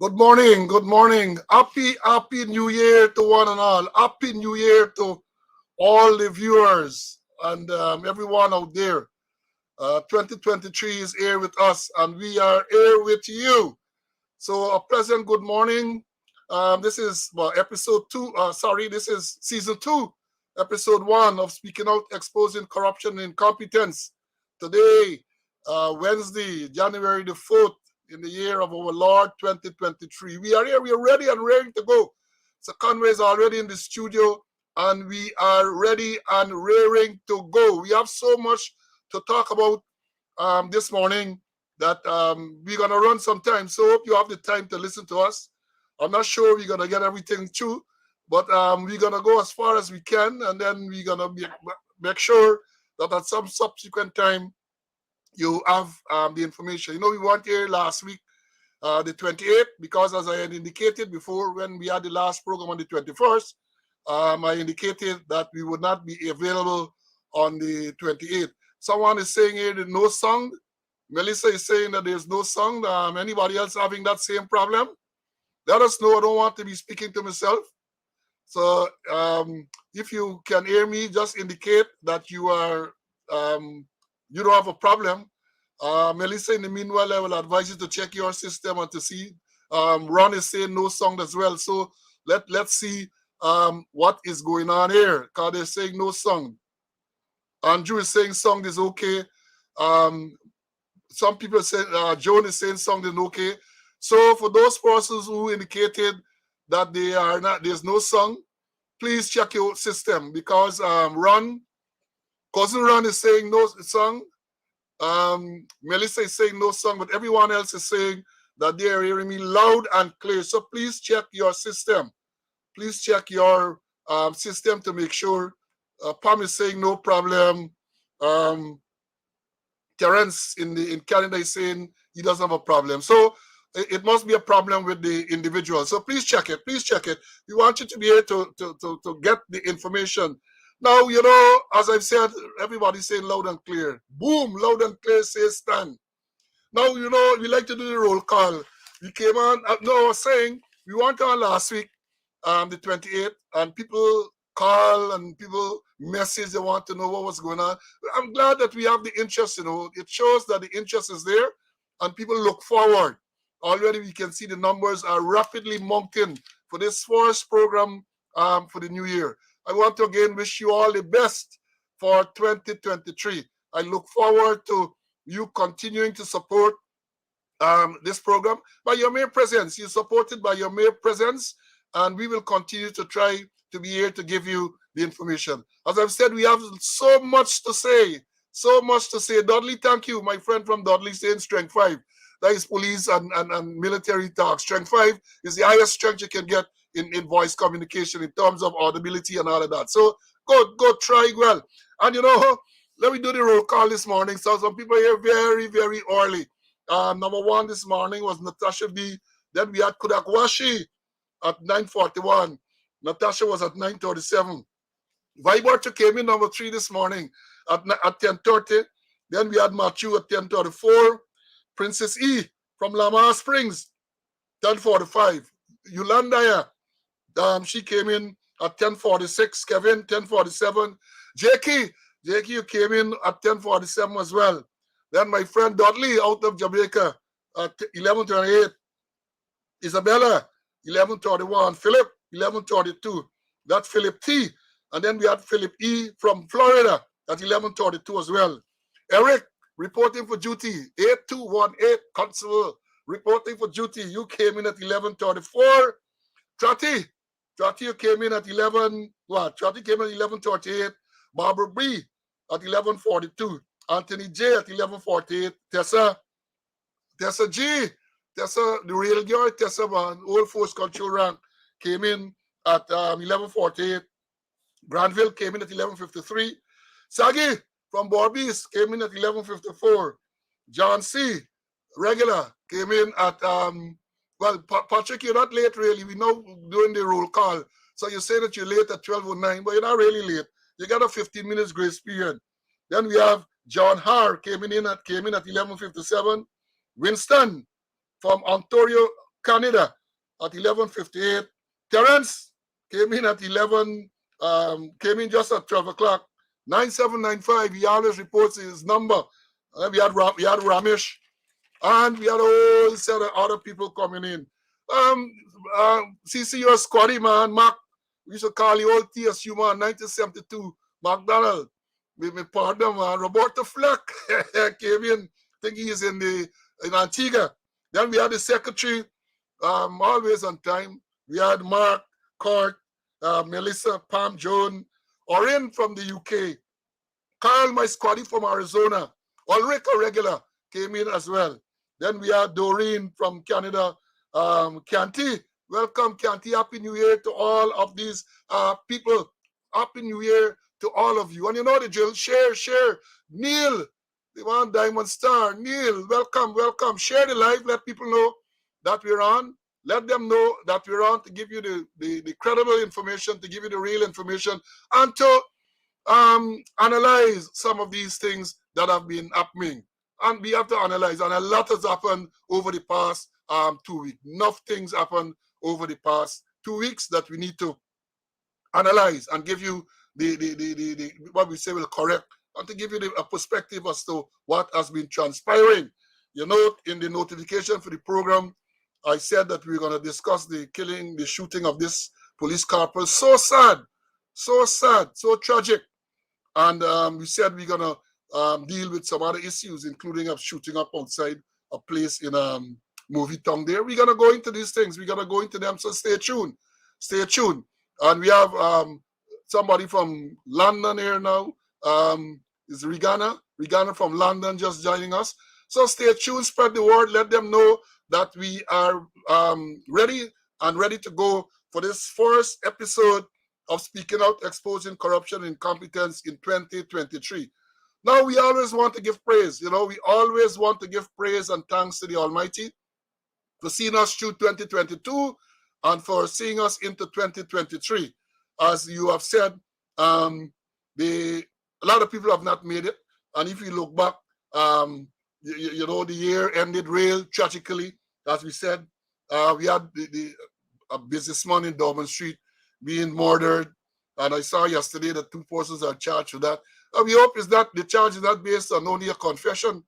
Good morning, good morning. Happy New Year to one and all. Happy New Year to all the viewers and everyone out there. 2023 is here with us and we are here with you. So a pleasant good morning. This is episode 2. This is season 2, episode 1 of Speaking Out, Exposing Corruption and Incompetence. Today, Wednesday, January the 4th, in the year of our Lord 2023. We are here, we are ready and ready to go. So Conway is already in the studio and we are ready and raring to go. We have so much to talk about this morning that we're going to run some time. So hope you have the time to listen to us. I'm not sure we're going to get everything through, but we're going to go as far as we can, and then we're going to make sure that at some subsequent time you have the information. You know, we weren't here last week, the 28th, because as I had indicated before when we had the last program on the 21st, I indicated that we would not be available on the 28th. Someone is saying here that no song. Melissa is saying that there's no song. Anybody else having that same problem? Let us know. I don't want to be speaking to myself. So if you can hear me, just indicate that you are you don't have a problem. Melissa, in the meanwhile, I will advise you to check your system and to see. Ron is saying no song as well. So let's see what is going on here, because they're saying no song. Andrew is saying song is okay. Some people say Joan is saying song is okay. So for those persons who indicated that they are not, there's no song, please check your system, because cousin Ron is saying no song. Melissa is saying no song, but everyone else is saying that they are hearing me loud and clear. So please check your system. Please check your system to make sure. Pam is saying no problem. Terence in Canada is saying he doesn't have a problem. So it must be a problem with the individual. So please check it. Please check it. We want you to be able to get the information. Now, you know, as I've said, everybody's saying loud and clear. Boom, loud and clear, say stand. Now, you know, we like to do the roll call. We came on, I was saying, we weren't on last week, the 28th, and people call and people message, they want to know what was going on. I'm glad that we have the interest, you know. It shows that the interest is there and people look forward. Already we can see the numbers are rapidly mounting for this first program for the new year. I want to again wish you all the best for 2023. I look forward to you continuing to support this program by your mere presence. You're supported by your mere presence, and we will continue to try to be here to give you the information. As I've said, we have so much to say. So much to say. Dudley, thank you. My friend from Dudley saying strength 5. That is police and military talk. Strength 5 is the highest strength you can get in voice communication in terms of audibility and all of that. So go try well. And you know, let me do the roll call this morning. So some people here very, very early. Number 1 this morning was Natasha B. Then we had Kudakwashi at 9:41. Natasha was at 9:37. Vibarcha came in number 3 this morning at 10:30. Then we had Matthew at 10:34. Princess E from Lamar Springs, 10:45. Yolanda, she came in at 10:46. Kevin, 10:47. Jakey, you came in at 10:47 as well. Then my friend Dudley out of Jamaica at 11:28. Isabella, 11:31. Philip, 11:32. That's Philip T. And then we had Philip E from Florida at 11:32 as well. Eric, reporting for duty, 8218 Constable, reporting for duty. You came in at 11:34. Trotty, you came in at 11. What? Trotty came in at 11:38. Barbara B at 11:42. Anthony J at 11:48. Tessa G, the real girl, Tessa, old force control rank, came in at 11:48. Granville came in at 11:53. Sagi from Barbies came in at 11:54. John C, regular, came in at, Patrick, you're not late really. We know doing the roll call. So you say that you're late at 12:09, but you're not really late. You got a 15 minutes grace period. Then we have John Har came in at 11:57. Winston from Ontario, Canada, at 11:58. Terrence came in at 11, came in just at 12 o'clock. 9795, he always reports his number. We had Ramesh, and we had a whole set of other people coming in. CC, you're a squaddy, man. Mark, we used to call you old TSU, man, 1972. McDonald, with my partner, man. Roberto Fleck came in. I think he's in Antigua. Then we had the secretary, always on time. We had Mark, Court, Melissa, Pam, Joan, Orin from the UK. Carl, my squaddy from Arizona. Ulrika regular came in as well. Then we have Doreen from Canada. Canty, welcome, Canty. Happy New Year to all of these people. Happy New Year to all of you. And you know the drill. Share. Neil, the one Diamond Star. Neil, welcome. Share the live. Let people know that we're on. Let them know that we're on to give you the credible information, to give you the real information, and to analyze some of these things that have been happening. And we have to analyze, and a lot has happened over the past 2 weeks. Enough things happened over the past 2 weeks that we need to analyze and give you the what we say will correct, and to give you a perspective as to what has been transpiring. You know, in the notification for the program, I said that we're going to discuss the shooting of this police corporal. So sad, so tragic. And we said we're going to deal with some other issues, including of shooting up outside a place in Movie Town there. We're going to go into these things. We're going to go into them, so stay tuned. And we have somebody from London here now. Is Regana from London just joining us. So stay tuned, spread the word, let them know that we are ready to go for this first episode of Speaking Out, Exposing Corruption and Incompetence in 2023. Now, we always want to give praise. You know, we always want to give praise and thanks to the Almighty for seeing us through 2022 and for seeing us into 2023. As you have said, a lot of people have not made it. And if you look back, you know, the year ended real tragically. As we said, we had a businessman in Dorman Street being murdered. And I saw yesterday that 2 persons are charged with that. And we hope is that the charge is not based on only a confession.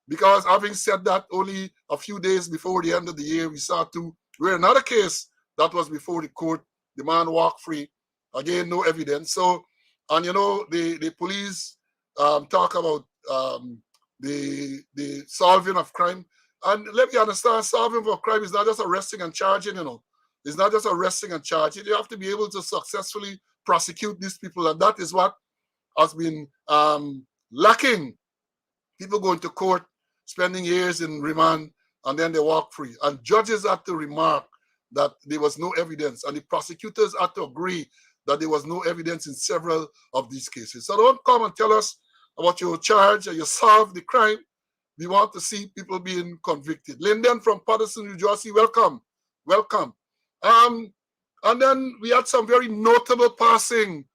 Because having said that, only a few days before the end of the year, we saw 2. We're another case that was before the court. The man walked free. Again, no evidence. So, and you know, the police talk about the solving of crime. And let me understand, solving of crime is not just arresting and charging, you know. It's not just arresting and charging. You have to be able to successfully prosecute these people. And that is what has been lacking. People going to court, spending years in remand, and then they walk free. And judges had to remark that there was no evidence. And the prosecutors had to agree that there was no evidence in several of these cases. So don't come and tell us about your charge or you solve the crime. We want to see people being convicted. Lyndon from Patterson, New Jersey, welcome. And then we had some very notable passing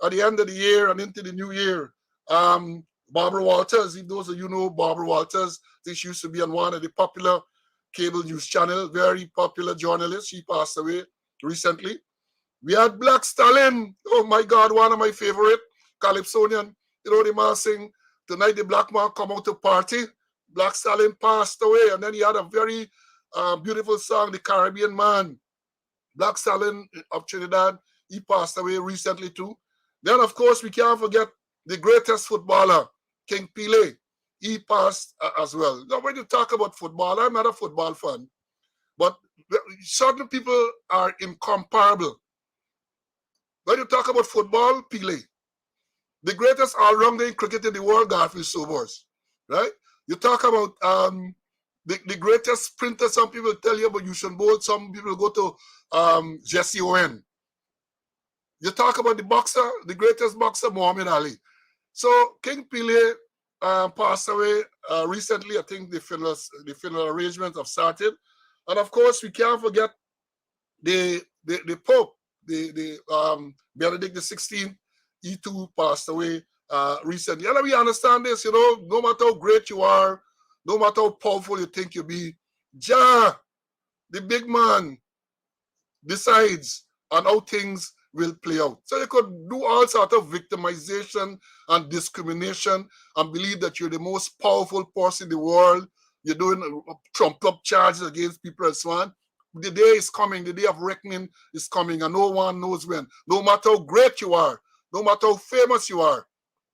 at the end of the year and into the new year. Barbara Walters, if those of you know Barbara Walters, this used to be on one of the popular cable news channel, very popular journalist. She passed away recently. We had Black Stalin. Oh my God, one of my favorite Calypsonian. You know, the man sing, tonight the black man come out to party. Black Stalin passed away. And then he had a very beautiful song, The Caribbean Man. Black Stalin of Trinidad, he passed away recently too. Then, of course, we can't forget the greatest footballer, King Pele. He passed as well. Now, when you talk about football, I'm not a football fan, but certain people are incomparable. When you talk about football, Pele. The greatest all-rounder in cricket in the world, Garfield Sobers, right? You talk about the greatest sprinter, some people tell you about Usain Bolt, some people go to Jesse Owen. You talk about the boxer, the greatest boxer, Muhammad Ali. So King Pele passed away recently. I think the funeral arrangements have started. And of course, we can't forget the Pope, the Benedict XVI. He too passed away recently. And we understand this, you know, no matter how great you are, no matter how powerful you think you be, Jah the big man decides on how things will play out. So you could do all sort of victimization and discrimination and believe that you're the most powerful person in the world. You're doing trumped up charges against people and so on. The day is coming, the day of reckoning is coming, and no one knows when. No matter how great you are, no matter how famous you are,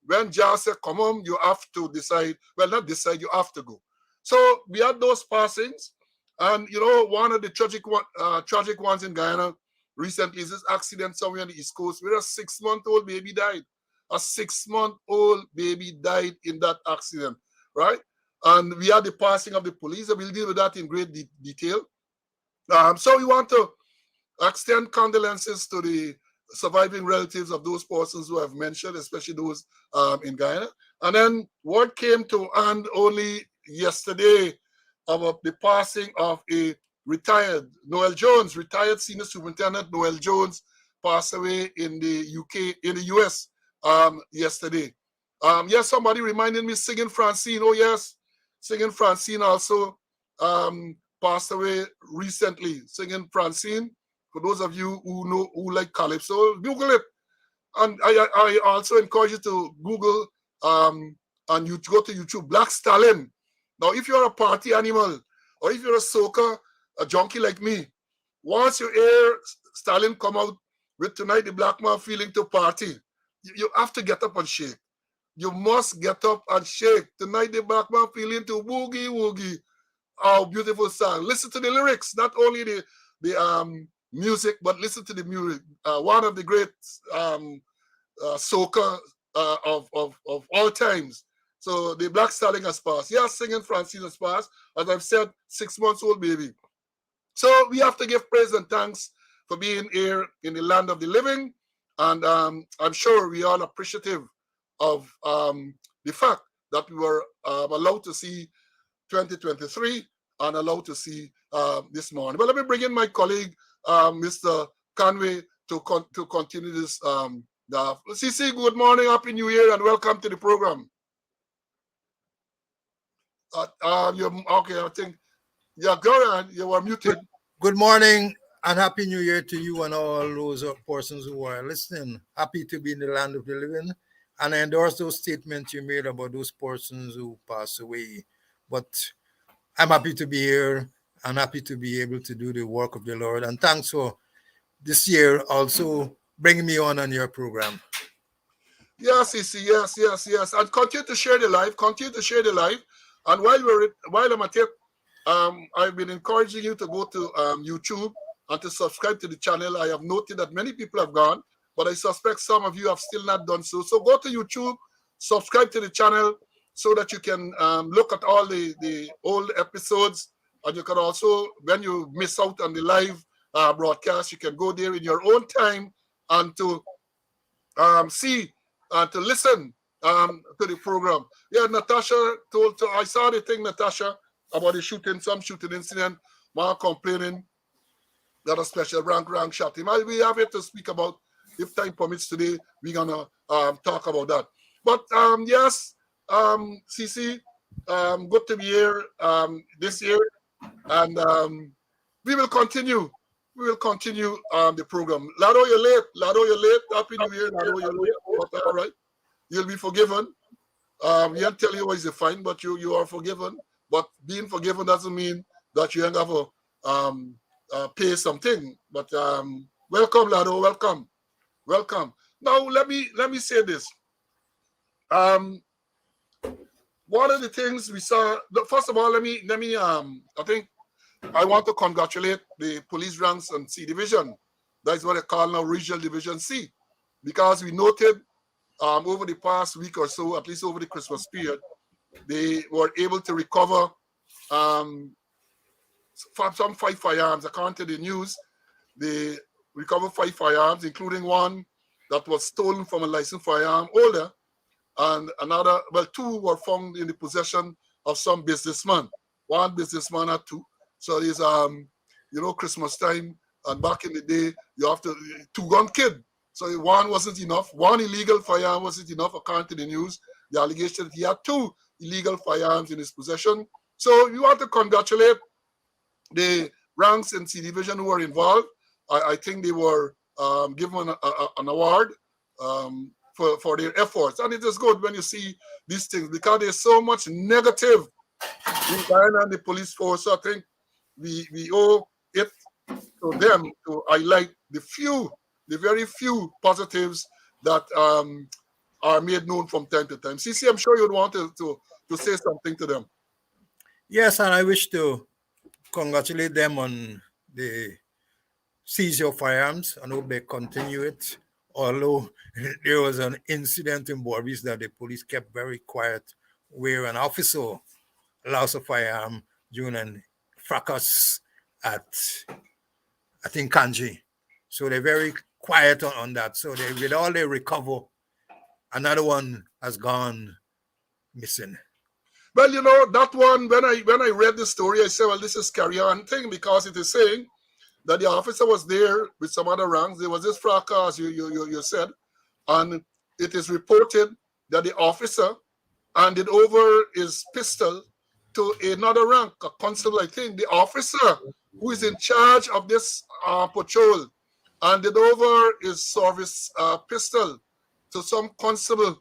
when Jah said, come home, you have to decide. Well, not decide, you have to go. So we had those passings. And, one of the tragic ones in Guyana recently is this accident somewhere on the East Coast where a 6-month-old baby died. A 6-month-old baby died in that accident, right? And we had the passing of the police, and we'll deal with that in great detail. So we want to extend condolences to the surviving relatives of those persons who have mentioned, especially those in Guyana. And then word came to hand only yesterday about the passing of a retired senior superintendent Noel Jones passed away in the US yesterday. Yes, somebody reminded me Singing Francine. Oh yes, Singing Francine also passed away recently. Singing Francine, for those of you who like calypso, Google it. And I also encourage you to Google and you go to YouTube, Black Stallion. Now, if you're a party animal, or if you're a soca, a junkie like me, once you hear Stallion come out with Tonight the Black Man Feeling to Party, you have to get up and shake. You must get up and shake. Tonight the Black Man Feeling to Woogie Woogie. Oh, beautiful song. Listen to the lyrics, not only the music, but listen to the music. One of the great soca of all times. So the Black Stallion has passed. Yeah, Singing Francine has passed. As I've said, 6-month-old baby. So we have to give praise and thanks for being here in the land of the living. And I'm sure we are all appreciative of the fact that we were allowed to see 2023 and allowed to see this morning. But let me bring in my colleague, Mr. Conway, to continue this. CC, good morning, Happy New Year, and welcome to the program. Okay, I think, yeah, go ahead, you were muted. Good morning and Happy New Year to you and all those persons who are listening. Happy to be in the land of the living. And I endorse those statements you made about those persons who passed away. But I'm happy to be here and happy to be able to do the work of the Lord. And thanks for this year also bringing me on your program. Yes, yes. And continue to share the live. And while I'm at it, I've been encouraging you to go to YouTube and to subscribe to the channel. I have noted that many people have gone, but I suspect some of you have still not done so. So go to YouTube, subscribe to the channel so that you can look at all the old episodes. And you can also, when you miss out on the live broadcast, you can go there in your own time and to see and to listen to the program. Yeah, Natasha I saw the thing, Natasha, about the some shooting incident, man complaining that a special rank shot him. We have it to speak about. If time permits today, we're gonna talk about that. But yes, CC, good to be here this year, and we will continue. The program. Lado, you're late. Happy New Year, Lado, you're late. But all right, you'll be forgiven. We can't tell you what is a fine, but you are forgiven. But being forgiven doesn't mean that you ain't have to pay something. But welcome, Lado. Welcome. Now let me say this. One of the things we saw. First of all, let me. I think I want to congratulate the police ranks and C division. That's what they call now Regional Division C, because we noted over the past week or so, at least over the Christmas period, they were able to recover some 5 firearms. According to the news, they recovered 5 firearms, including one that was stolen from a licensed firearm holder, and 2 were found in the possession of some businessman. One businessman had 2. So there's Christmas time, and back in the day, you have to 2-gun kid. So one wasn't enough. One illegal firearm wasn't enough, according to the news. The allegation that he had 2 illegal firearms in his possession. So we want to congratulate the ranks in C Division who were involved. I think they were given an award for their efforts. And it is good when you see these things because there's so much negative in Guyana and the police force. So I think we owe it to them to highlight the very few positives that are made known from time to time. CC, I'm sure you'd want to say something to them. Yes, and I wish to congratulate them on the seizure of firearms and hope they continue it. Although there was an incident in Borbis that the police kept very quiet, where an officer lost a firearm during a fracas at, I think, Kanji. So they're very quiet on that. So they, with all they recover, another one has gone missing. Well, you know, that one, when I read the story, I said, well, this is carry on thing because it is saying that the officer was there with some other ranks. There was this fracas, you said, and it is reported that the officer handed over his pistol to another rank, a constable, I think. The officer who is in charge of this patrol handed over his service pistol to some constable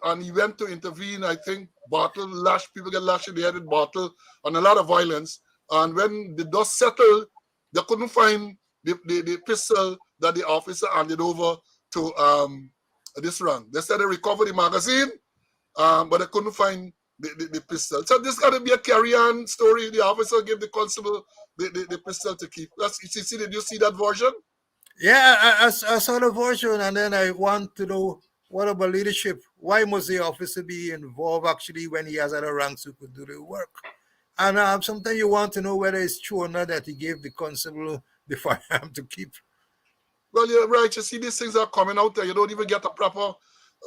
and he went to intervene. I think people get lashed in the head with bottle, and a lot of violence. And when the dust settled, they couldn't find the pistol that the officer handed over to this rank. They said they recovered the magazine, but they couldn't find the pistol. So this got to be a carry-on story. The officer gave the constable the pistol to keep. Did you see that version? Yeah, I saw the version, and then I want to know, what about leadership? Why must the officer be involved actually when he has other ranks who could do the work? And sometimes you want to know whether it's true or not that he gave the constable the firearm to keep. Well, you're right. You see, these things are coming out there. You don't even get a proper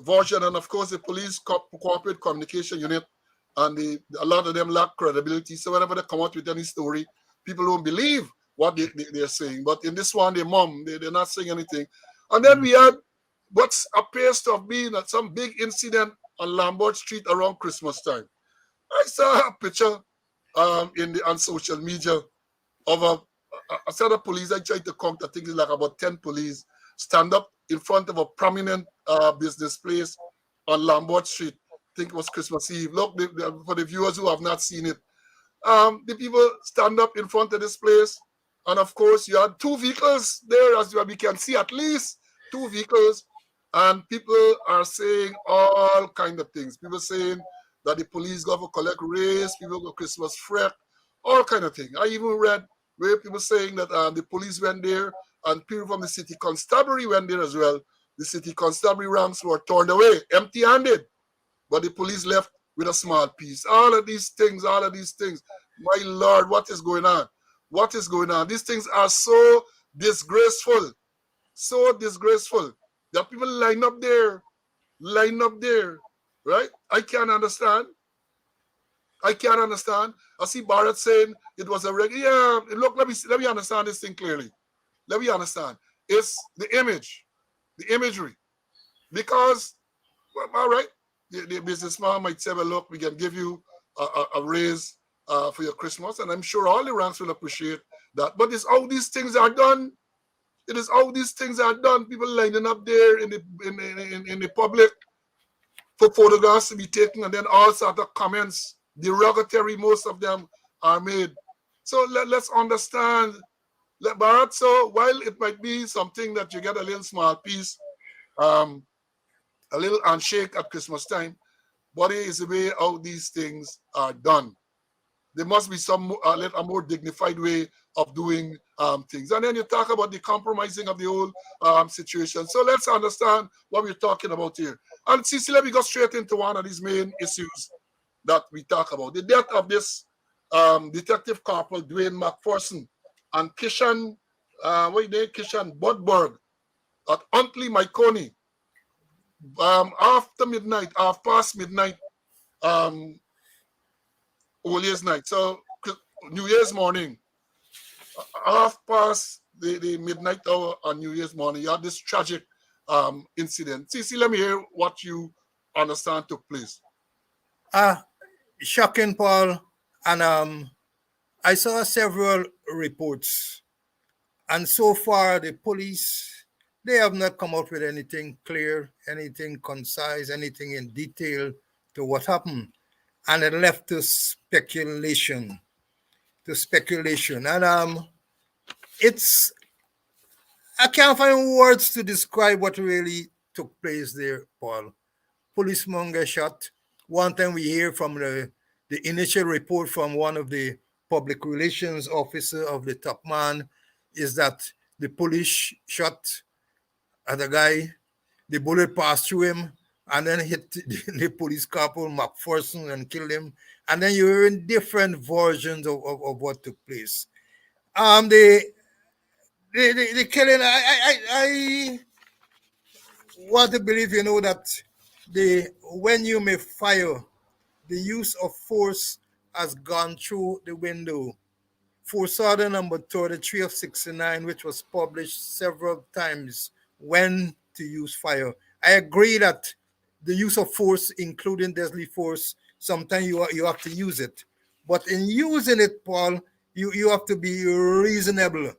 version. And of course, the police corporate communication unit, and a lot of them lack credibility. So whenever they come out with any story, people don't believe what they're saying. But in this one, they're not saying anything. And then we had what appears to have been some big incident on Lambert Street around Christmas time. I saw a picture on social media of a set of police. I tried to count, I think it's like about 10 police stand up in front of a prominent business place on Lambert Street. I think it was Christmas Eve. Look, for the viewers who have not seen it, the people stand up in front of this place. And of course, you had two vehicles there, as we can see, at least two vehicles. And people are saying all kind of things. People saying that the police go for collect race, people go Christmas fret, all kind of things. I even read where people saying that the police went there and people from the city constabulary went there as well. The city constabulary ranks were turned away, empty-handed, but the police left with a small piece. All of these things. My Lord, what is going on? What is going on? These things are so disgraceful that people line up there, right? I can't understand. I see Barrett saying it was a regular. Yeah, look, let me understand this thing clearly. Let me understand. It's the imagery. Because, well, all right, the businessman might say, well, look, we can give you a raise for your Christmas, and I'm sure all the ranks will appreciate that. But it's how these things are done. It is how these things are done. People lining up there in the public for photographs to be taken, and then all sort of comments, derogatory, most of them are made. So let's understand. Bharat, so while it might be something that you get a little small piece, a little handshake at Christmas time, but it is the way how these things are done. There must be a more dignified way of doing things. And then you talk about the compromising of the whole situation. So let's understand what we're talking about here. And Cece, let me go straight into one of these main issues that we talk about. The death of this Detective Corporal Dwayne McPherson and Kishan Budberg at Huntley, Myconi, after midnight, half past midnight, All Year's night. So New Year's morning, half past the midnight hour on New Year's morning, you had this tragic incident. Cece, let me hear what you understand took place. Shocking, Paul, and I saw several reports, and so far the police, they have not come up with anything clear, anything concise, anything in detail to what happened, and it left to speculation, and it's I can't find words to describe what really took place there, Paul. Policeman get shot. One time we hear from the initial report from one of the public relations officer of the top man is that the police shot at the guy, the bullet passed through him and then hit the police corporal McPherson and killed him. And then you're hearing different versions of what took place. The the killing, I want to believe, that the when you may fire, the use of force has gone through the window. Force Order number 33 of 69, which was published several times, when to use fire. I agree that the use of force, including deadly force, sometimes you have to use it. But in using it, Paul, you have to be reasonable.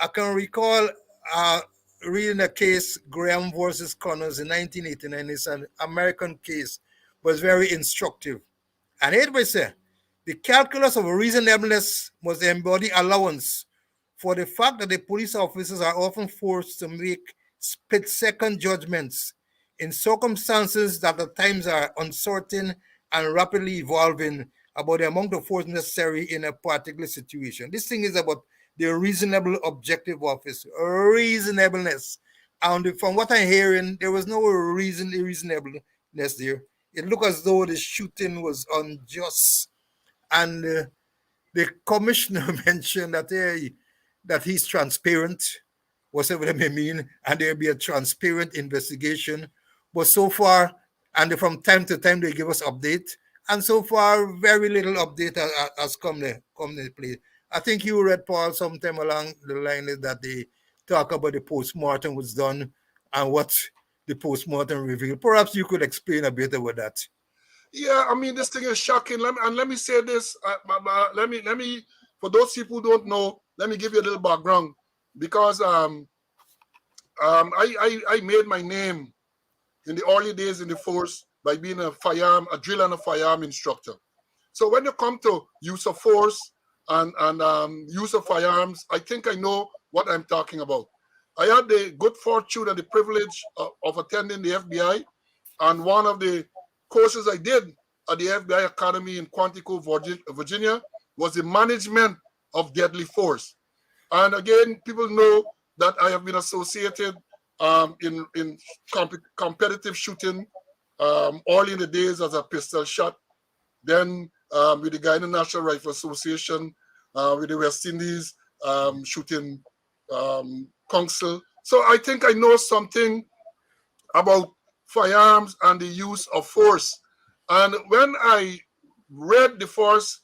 I can recall uh, reading a case, Graham versus Connors in 1989. It's an American case, but it's very instructive. And it was say, the calculus of reasonableness must embody allowance for the fact that the police officers are often forced to make split-second judgments in circumstances that at times are uncertain and rapidly evolving about the amount of force necessary in a particular situation. This thing is about the reasonable objective of its reasonableness. And from what I'm hearing, there was no reasonableness there. It looked as though the shooting was unjust. And the commissioner mentioned that he's transparent, whatever that may mean, and there'll be a transparent investigation. But so far, and from time to time they give us update, and so far very little update has come to play. I think you read, Paul, sometime along the line is that they talk about the postmortem was done and what the postmortem revealed. Perhaps you could explain a bit about that. Yeah, I mean, this thing is shocking. Let me say this. Let me, for those people who don't know, let me give you a little background, because I made my name in the early days in the force by being a drill and a firearm instructor. So when you come to use of force and use of firearms, I think I know what I'm talking about. I had the good fortune and the privilege of attending the FBI, and one of the courses I did at the FBI Academy in Quantico, Virginia, was the management of deadly force. And again, people know that I have been associated in competitive shooting early in the days as a pistol shot, then with the Guyana National Rifle Association, with the West Indies shooting council. So I think I know something about firearms and the use of force. And when I read the first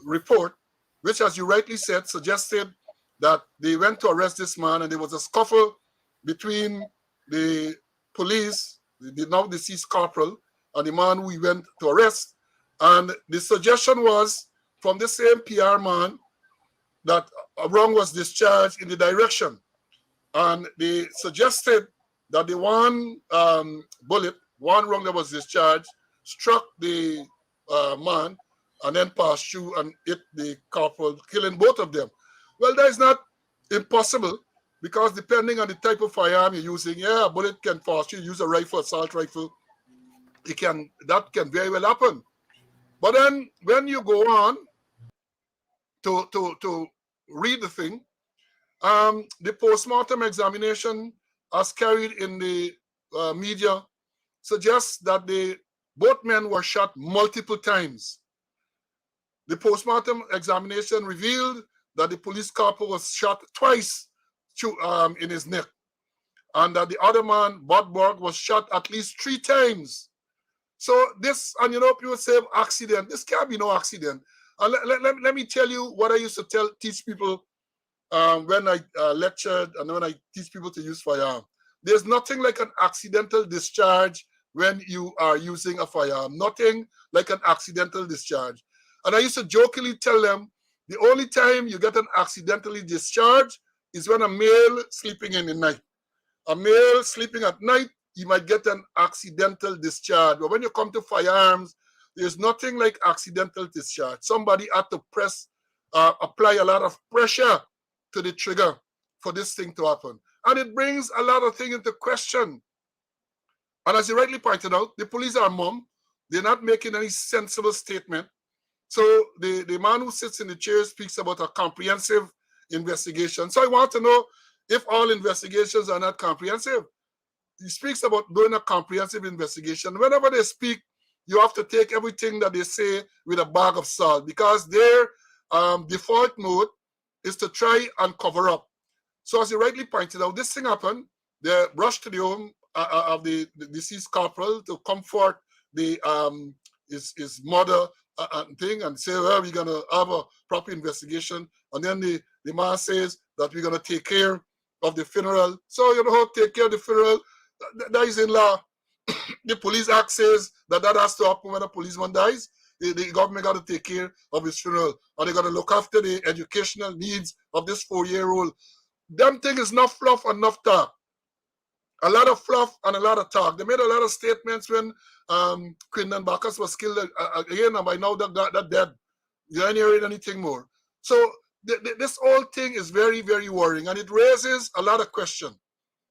report, which, as you rightly said, suggested that they went to arrest this man and there was a scuffle between the police, the now deceased corporal, and the man we went to arrest. And the suggestion was from the same PR man that a wrong was discharged in the direction. And they suggested that the one bullet, one wrong that was discharged, struck the man and then passed through and hit the corporal, killing both of them. Well, that is not impossible, because depending on the type of firearm you're using, yeah, a bullet can pass through. You use a rifle, assault rifle, that can very well happen. But then when you go on to read the thing, the postmortem examination, as carried in the media, suggests that both men were shot multiple times. The postmortem examination revealed that the police corporal was shot twice in his neck, and that the other man, Bodberg, was shot at least 3 times. So this, and people say accident. This can't be no accident. Let me tell you what I used to teach people when I lectured and when I teach people to use firearm. There's nothing like an accidental discharge when you are using a firearm. Nothing like an accidental discharge. And I used to jokingly tell them, the only time you get an accidentally discharge is when a male sleeping in the night. A male sleeping at night, he might get an accidental discharge. But when you come to firearms, there's nothing like accidental discharge. Somebody had to apply a lot of pressure to the trigger for this thing to happen. And it brings a lot of things into question. And as you rightly pointed out, the police are mum. They're not making any sensible statement. So the man who sits in the chair speaks about a comprehensive investigation. So I want to know if all investigations are not comprehensive. He speaks about doing a comprehensive investigation. Whenever they speak, you have to take everything that they say with a bag of salt, because their default mode is to try and cover up. So as you rightly pointed out, this thing happened. They rushed to the home of the deceased corporal to comfort his mother and thing, and say, well, we're going to have a proper investigation. And then the man says that we're going to take care of the funeral. So, you know how to take care of the funeral? That is in law. The Police Act says that has to happen when a policeman dies. The government got to take care of his funeral, and they got to look after the educational needs of this 4-year-old. Them thing is not fluff and enough talk. A lot of fluff and a lot of talk. They made a lot of statements when Quinlan Bacchus was killed again, and by now that dead. You ain't hearing anything more. So this whole thing is very, very worrying, and it raises a lot of questions.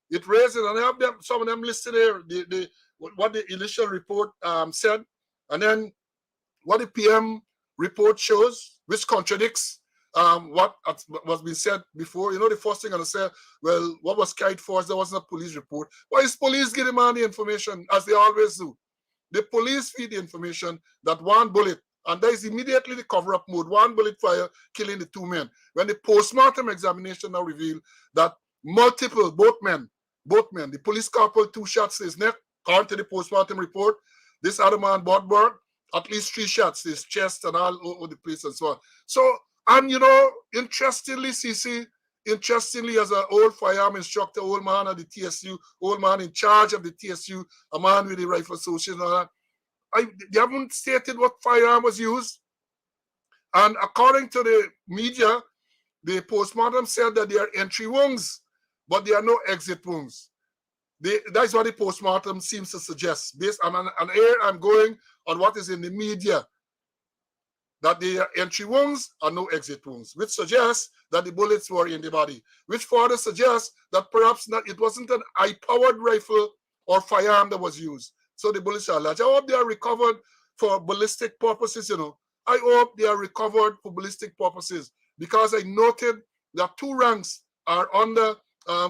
It raises, and I have some of them listed here, what the initial report said, and then what the PM report shows, which contradicts what was being said before. You know, the first thing I'm going to say, well, what was carried forth? There wasn't a police report. Why is police giving man the information, as they always do? The police feed the information that one bullet, and that is immediately the cover-up mode, one bullet fire killing the 2 men. When the post-mortem examination now revealed that both men, the police corporal, 2 shots to his neck, according to the post-mortem report. This other man, Bodberg, at least 3 shots to his chest and all over the place and so on. So, and you know, interestingly, CC, as an old firearm instructor, old man at the TSU, old man in charge of the TSU, a man with the Rifle Association and all that, they haven't stated what firearm was used. And according to the media, the postmortem said that they are entry wounds, but they are no exit wounds. That's what the postmortem seems to suggest. Based on here, I'm going on what is in the media, that they are entry wounds and no exit wounds, which suggests that the bullets were in the body, which further suggests that perhaps it wasn't an high-powered rifle or firearm that was used. So the bullets are large. I hope they are recovered for ballistic purposes, you know. I hope they are recovered for ballistic purposes, because I noted that 2 ranks are under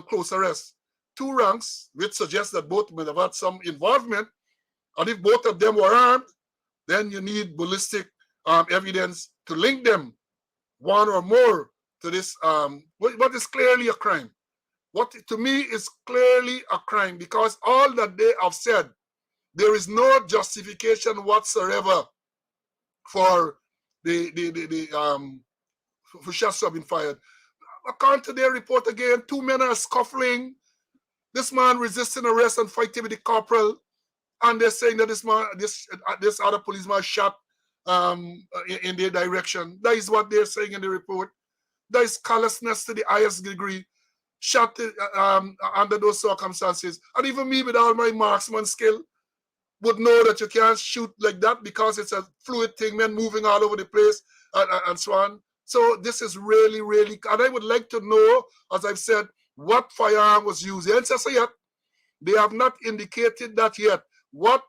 close arrest. 2 ranks, which suggests that both may have had some involvement. And if both of them were armed, then you need ballistic evidence to link them, one or more, to this, what is clearly a crime. What to me is clearly a crime, because all that they have said, there is no justification whatsoever for for shots have been fired. According to their report again, 2 men are scuffling. This man resisting arrest and fighting with the corporal, and they're saying that this other policeman shot in their direction. That is what they're saying in the report. That is callousness to the highest degree. Shot under those circumstances. And even me, with all my marksman skill, would know that you can't shoot like that, because it's a fluid thing, men moving all over the place and so on. So this is really, really, and I would like to know, as I've said, what firearm was used. The answer yet, they have not indicated that yet. What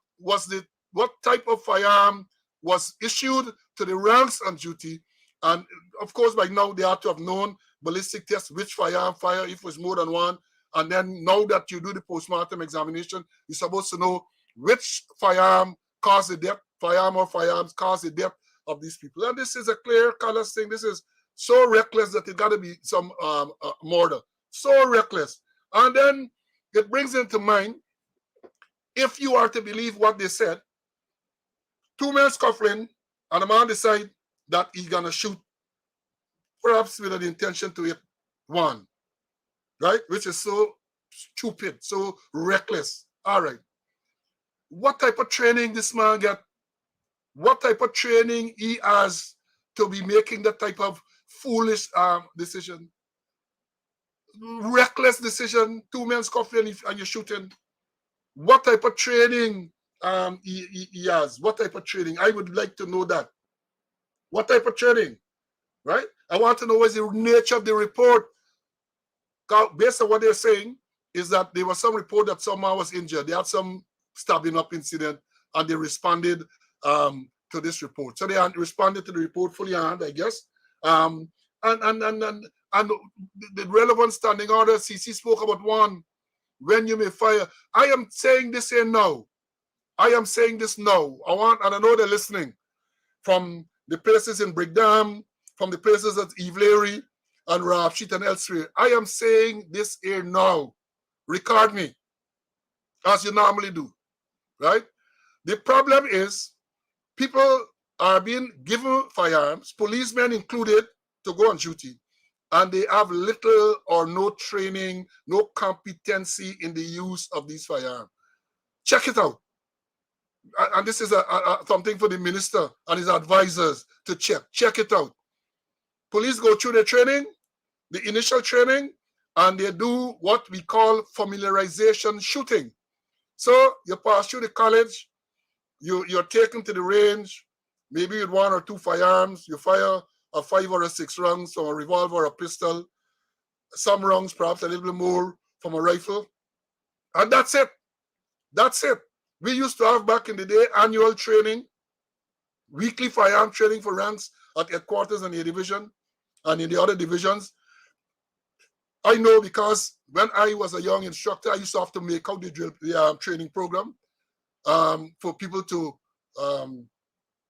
type of firearm was issued to the ranks on duty? And of course, by now they ought to have known ballistic tests, which firearm fire, if it was more than one. And then now that you do the postmortem examination, you're supposed to know which firearm caused the death, firearm or firearms caused the death of these people. And this is a clear, color thing. This is so reckless that it got to be some murder. So reckless. And then it brings into mind, if you are to believe what they said, 2 men scuffling, and a man decide that he's going to shoot, perhaps with an intention to hit one, right? Which is so stupid, so reckless. All right. What type of training this man get? what type of training he has to be making that type of foolish decision, reckless decision, two men's coffee and you're shooting. What type of training he has? What type of training? I would like to know that. What type of training, right? I want to know what's the nature of the report. Based on what they're saying, is that there was some report that someone was injured. They had some stabbing up incident, and they responded to this report. So they responded to the report fully armed, I guess. Um, and the relevant standing order, CC spoke about one, when you may fire. I am saying this here now. I am saying this now. And I know they're listening from the places in Brigham, from the places at Evelary and Rapsheet and elsewhere. I am saying this here now. Record me, as you normally do, right? The problem is people are being given firearms, policemen included, to go on duty, and they have little or no training, no competency in the use of these firearms. Check it out. And this is something for the minister and his advisors to check. Check it out. Police go through the training, the initial training, and they do what we call familiarization shooting. So you pass through the college, you're taken to the range, maybe with one or two firearms. You fire a 5 or a 6 rounds from a revolver or a pistol, some rounds, perhaps a little bit more from a rifle. And that's it. That's it. We used to have back in the day annual training, weekly firearm training for ranks at headquarters and the division and in the other divisions. I know because when I was a young instructor, I used to have to make out the drill training program for people to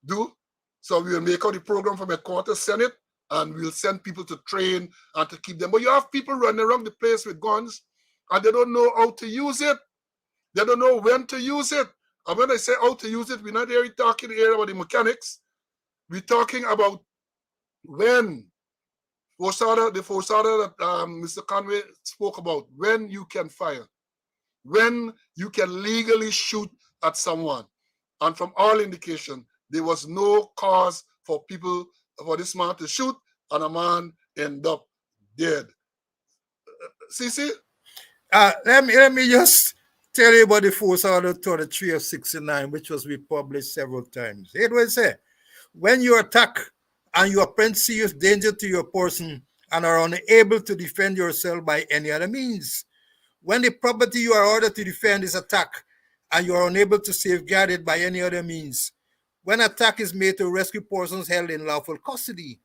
do. So we will make out the program from headquarters, send it, and we'll send people to train and to keep them. But you have people running around the place with guns, and they don't know how to use it. They don't know when to use it. And when I say how to use it, we're not here talking here about the mechanics. We're talking about when. The Forsada that Mr. Conway spoke about, when you can fire, when you can legally shoot at someone. And from all indication, there was no cause for this man to shoot, and a man end up dead. CC? Let me just tell you about the Force Order 33 of 69, which was republished several times. It will say, when you attack and you apprehend serious danger to your person and are unable to defend yourself by any other means, when the property you are ordered to defend is attacked and you are unable to safeguard it by any other means, when attack is made to rescue persons held in lawful custody,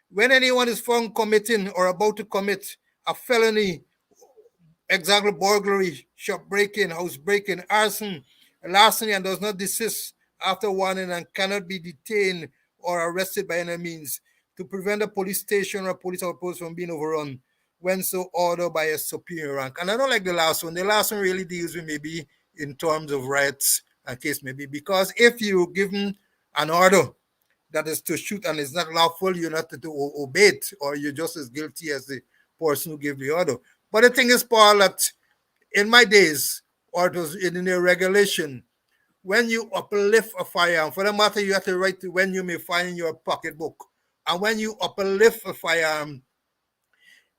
when anyone is found committing or about to commit a felony, example burglary, shop breaking, house breaking, arson, larceny, and does not desist after warning and cannot be detained or arrested by any means, to prevent a police station or police outpost from being overrun when so ordered by a superior rank. And I don't like the last one. The last one really deals with maybe in terms of rights and case maybe, because if you given an order that is to shoot and it's not lawful, you're not to obey it, or you're just as guilty as the person who gave the order. But the thing is, Paul, that in my days, or it was in the regulation, when you uplift a firearm, for the matter, you have to write to when you may fire in your pocketbook. And when you uplift a firearm,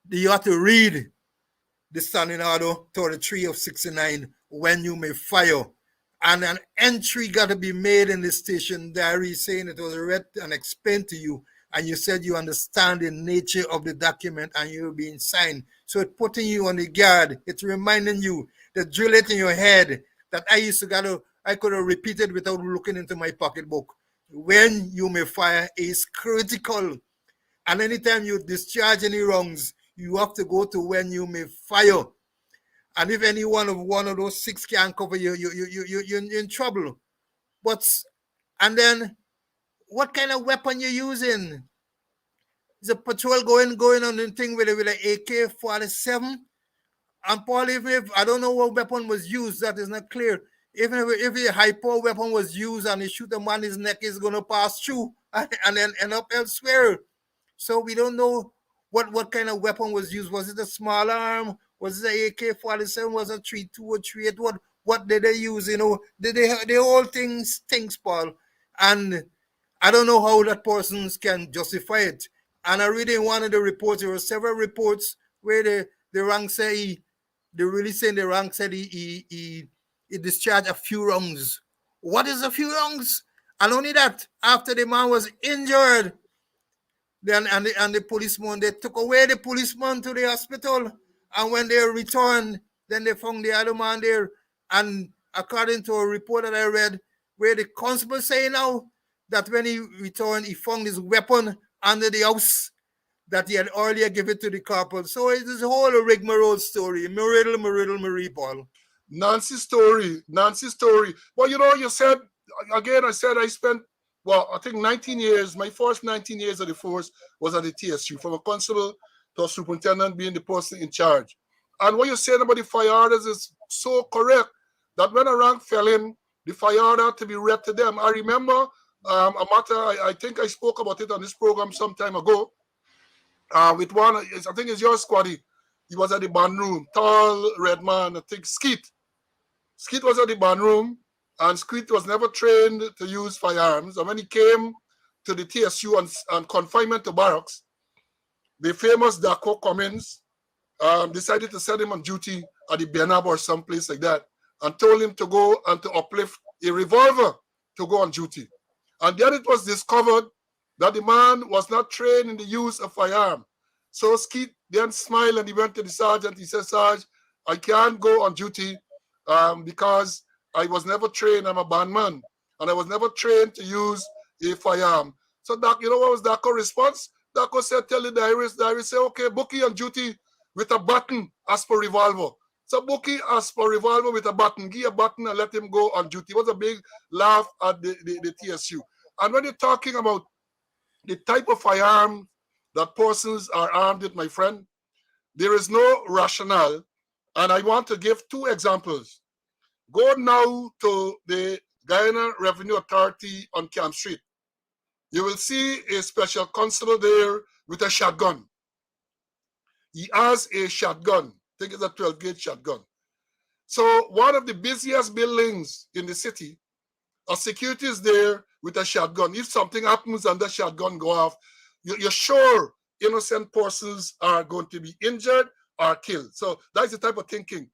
you have to read the standing order 33 of 69, when you may fire. And an entry got to be made in the station diary saying it was read and explained to you, and you said you understand the nature of the document and you're being signed. So it's putting you on the guard. It's reminding you, the drill it in your head that I could have repeated without looking into my pocketbook. When you may fire is critical. And anytime you discharge any wrongs, you have to go to when you may fire. And if any one of those 6 can't cover you, you're in trouble. But and then what kind of weapon you're using? Is a patrol going on the thing with an AK-47? And Paul, even if I don't know what weapon was used, that is not clear. Even if a hyper weapon was used and he shoot a man, his neck is going to pass through and then end up elsewhere. So we don't know what kind of weapon was used. Was it a small arm? Was it an AK-47? Was it a 3.2 or 3.8? What did they use? You know, the whole thing stinks, Paul. And I don't know how that person can justify it. And I read in one of the reports, there were several reports where the rank say the release in the rank said he discharged a few rounds. What is a few rounds? And only that, after the man was injured, then and the policeman, they took away the policeman to the hospital. And when they returned, then they found the other man there. And according to a report that I read, where the constable say now that when he returned, he found his weapon under the house that he had earlier given to the couple. So it is a whole rigmarole story. Marie Paul. Nancy story, Nancy story. But you know, you said again. I said I spent, well, I think 19 years. My first 19 years of the force was at the TSU, from a constable to a superintendent, being the person in charge. And what you're saying about the fire orders is so correct. That when a rank fell in, the fire order had to be read to them. I remember a matter. I think I spoke about it on this program some time ago. With one, I think it's your squaddy. He was at the band room, tall red man. I think Skeet. Skeet was at the band room, and Skeet was never trained to use firearms. And when he came to the TSU on confinement to barracks, the famous Daco Cummins decided to send him on duty at the Benab or someplace like that, and told him to go and to uplift a revolver to go on duty. And then it was discovered that the man was not trained in the use of firearm. So Skeet then smiled and he went to the sergeant. He said, Sarge, I can't go on duty because I was never trained. I'm a bandman, and I was never trained to use a firearm. So Doc, you know what was Daco's response? Daco said, tell the diarist. Diarist said, okay, Bookie on duty with a button as per revolver. So Bookie asked for revolver with a button. Give a button and let him go on duty. It was a big laugh at the TSU. And when you're talking about the type of firearm that persons are armed with, my friend, there is no rationale. And I want to give two examples. Go now to the Guyana Revenue Authority on Camp Street. You will see a special constable there with a shotgun. He has a shotgun. I think it's a 12-gauge shotgun. So one of the busiest buildings in the city, a security is there with a shotgun. If something happens and the shotgun go off, you're sure innocent persons are going to be injured or killed. So that's the type of thinking.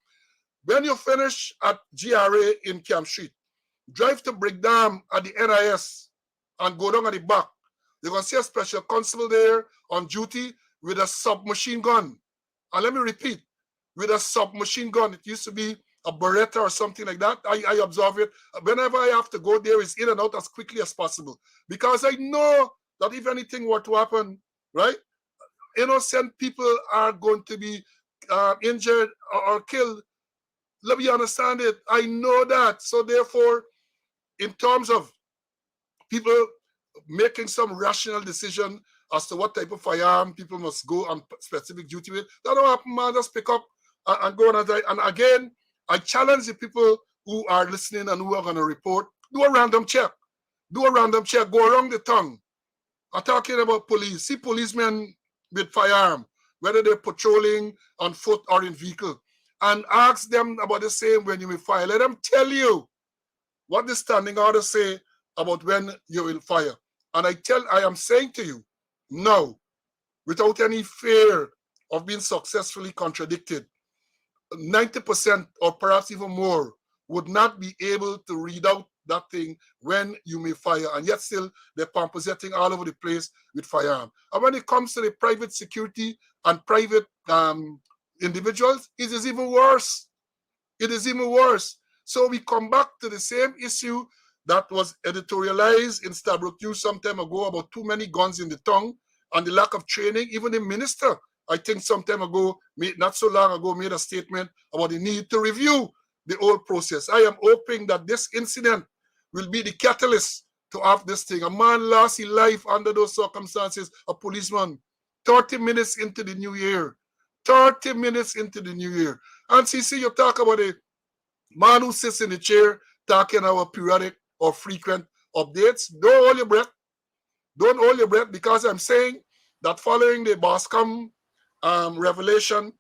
When you finish at GRA in Camp Street, drive to Brickdam at the NIS and go down at the back. You're going to see a special constable there on duty with a submachine gun. And let me repeat, with a submachine gun. It used to be a Beretta or something like that. I observe it. Whenever I have to go there, it's in and out as quickly as possible. Because I know that if anything were to happen, right, innocent people are going to be injured or killed. Let me understand it. I know that. So therefore, in terms of people making some rational decision as to what type of firearm people must go on specific duty with, that don't happen, man. Just pick up and go on. And again, I challenge the people who are listening and who are going to report, do a random check. Do a random check. Go around the tongue. I'm talking about police. See policemen with firearm, whether they're patrolling on foot or in vehicle, and ask them about the same when you will fire. Let them tell you what the standing orders say about when you will fire. And I am saying to you, no, without any fear of being successfully contradicted, 90% or perhaps even more would not be able to read out that thing when you may fire, and yet still they're pamposetting all over the place with firearm. And when it comes to the private security and private individuals, it is even worse. It is even worse. So we come back to the same issue that was editorialized in Stabrook News some time ago about too many guns in the tongue and the lack of training. Even the minister, I think some time ago, not so long ago, made a statement about the need to review the whole process. I am hoping that this incident will be the catalyst to have this thing. A man lost his life under those circumstances, a policeman, 30 minutes into the new year. 30 minutes into the new year. And CC, you talk about a man who sits in the chair talking about periodic or frequent updates. Don't hold your breath. Don't hold your breath, because I'm saying that following the Boscom revelation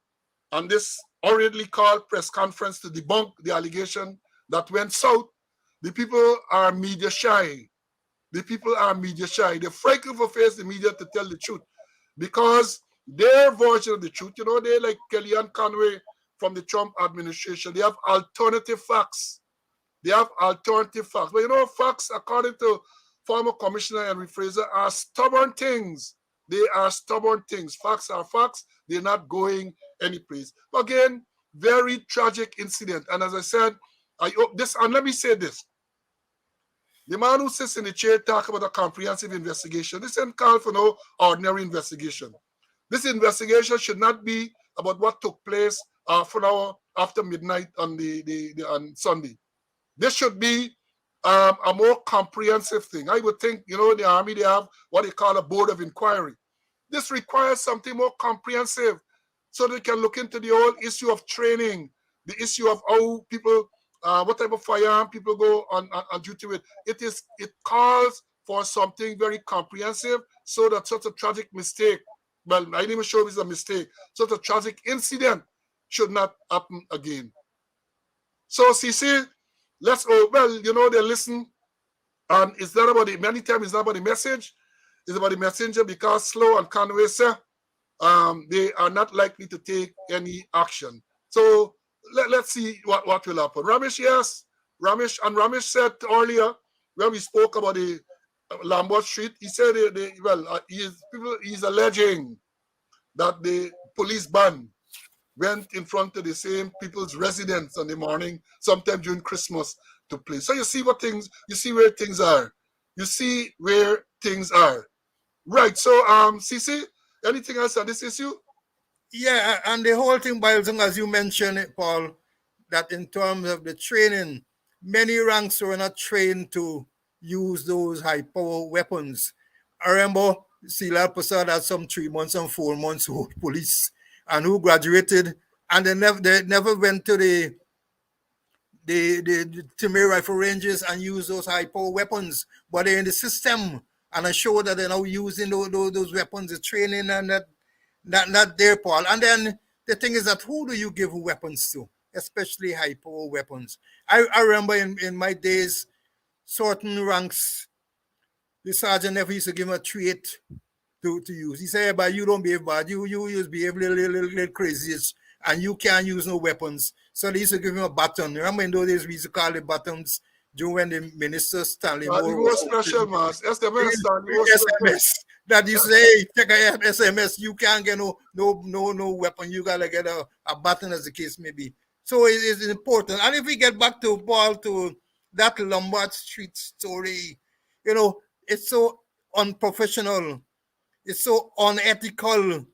and this hurriedly called press conference to debunk the allegation that went south, the people are media shy. The people are media shy. They're frightened for face the media to tell the truth because their version of the truth, they like Kellyanne Conway from the Trump administration. They have alternative facts. They have alternative facts. But facts, according to former Commissioner Henry Fraser, are stubborn things. They are stubborn things. Facts are facts. They're not going anyplace. But again, very tragic incident. And as I said, I hope this, and let me say this. The man who sits in the chair talk about a comprehensive investigation. This isn't called for no ordinary investigation. This investigation should not be about what took place half an hour after midnight on on Sunday. This should be a more comprehensive thing. I would think, in the Army, they have what they call a board of inquiry. This requires something more comprehensive so they can look into the whole issue of training, the issue of how people, what type of firearm people go on duty with. It calls for something very comprehensive so that such a tragic mistake, well, I didn't even show it's a mistake, such a tragic incident should not happen again. So, CC, let's go. Well, they listen, and it's not about it. Many times it's not about the message, it's about the messenger because Slow and Conway say they are not likely to take any action. So let's see what will happen. Ramesh, yes. Ramesh said earlier when we spoke about the Lambert Street, he said he's alleging that the police band went in front of the same people's residence on the morning, sometime during Christmas, to play. So you see where things are. You see where things are. Right. So, CC, anything else on this issue? Yeah, and the whole thing boils down, as you mentioned, Paul, that in terms of the training, many ranks were not trained to use those high power weapons. I remember Silal Prasad had some 3 months and 4 months who police and who graduated, and they never went to the Timir rifle ranges and use those high power weapons, but they're in the system, and I show that they're now using those weapons, the training, and not their Paul. And then the thing is that who do you give weapons to, especially high power weapons? I remember in my days, certain ranks, the sergeant never used to give him a trait to use. He said, "Hey, but you don't behave bad. You just behave little crazy, and you can't use no weapons." So they used to give him a baton. Remember in those days we used to call it buttons during when the minister Stanley The Moore most was special, man. SMS, the most special. SMS. That you say, hey, check a SMS, you can't get no weapon. You gotta get a button, as the case may be. So it's important. And if we get back to Paul, to that Lombard Street story, it's so unprofessional, it's so unethical,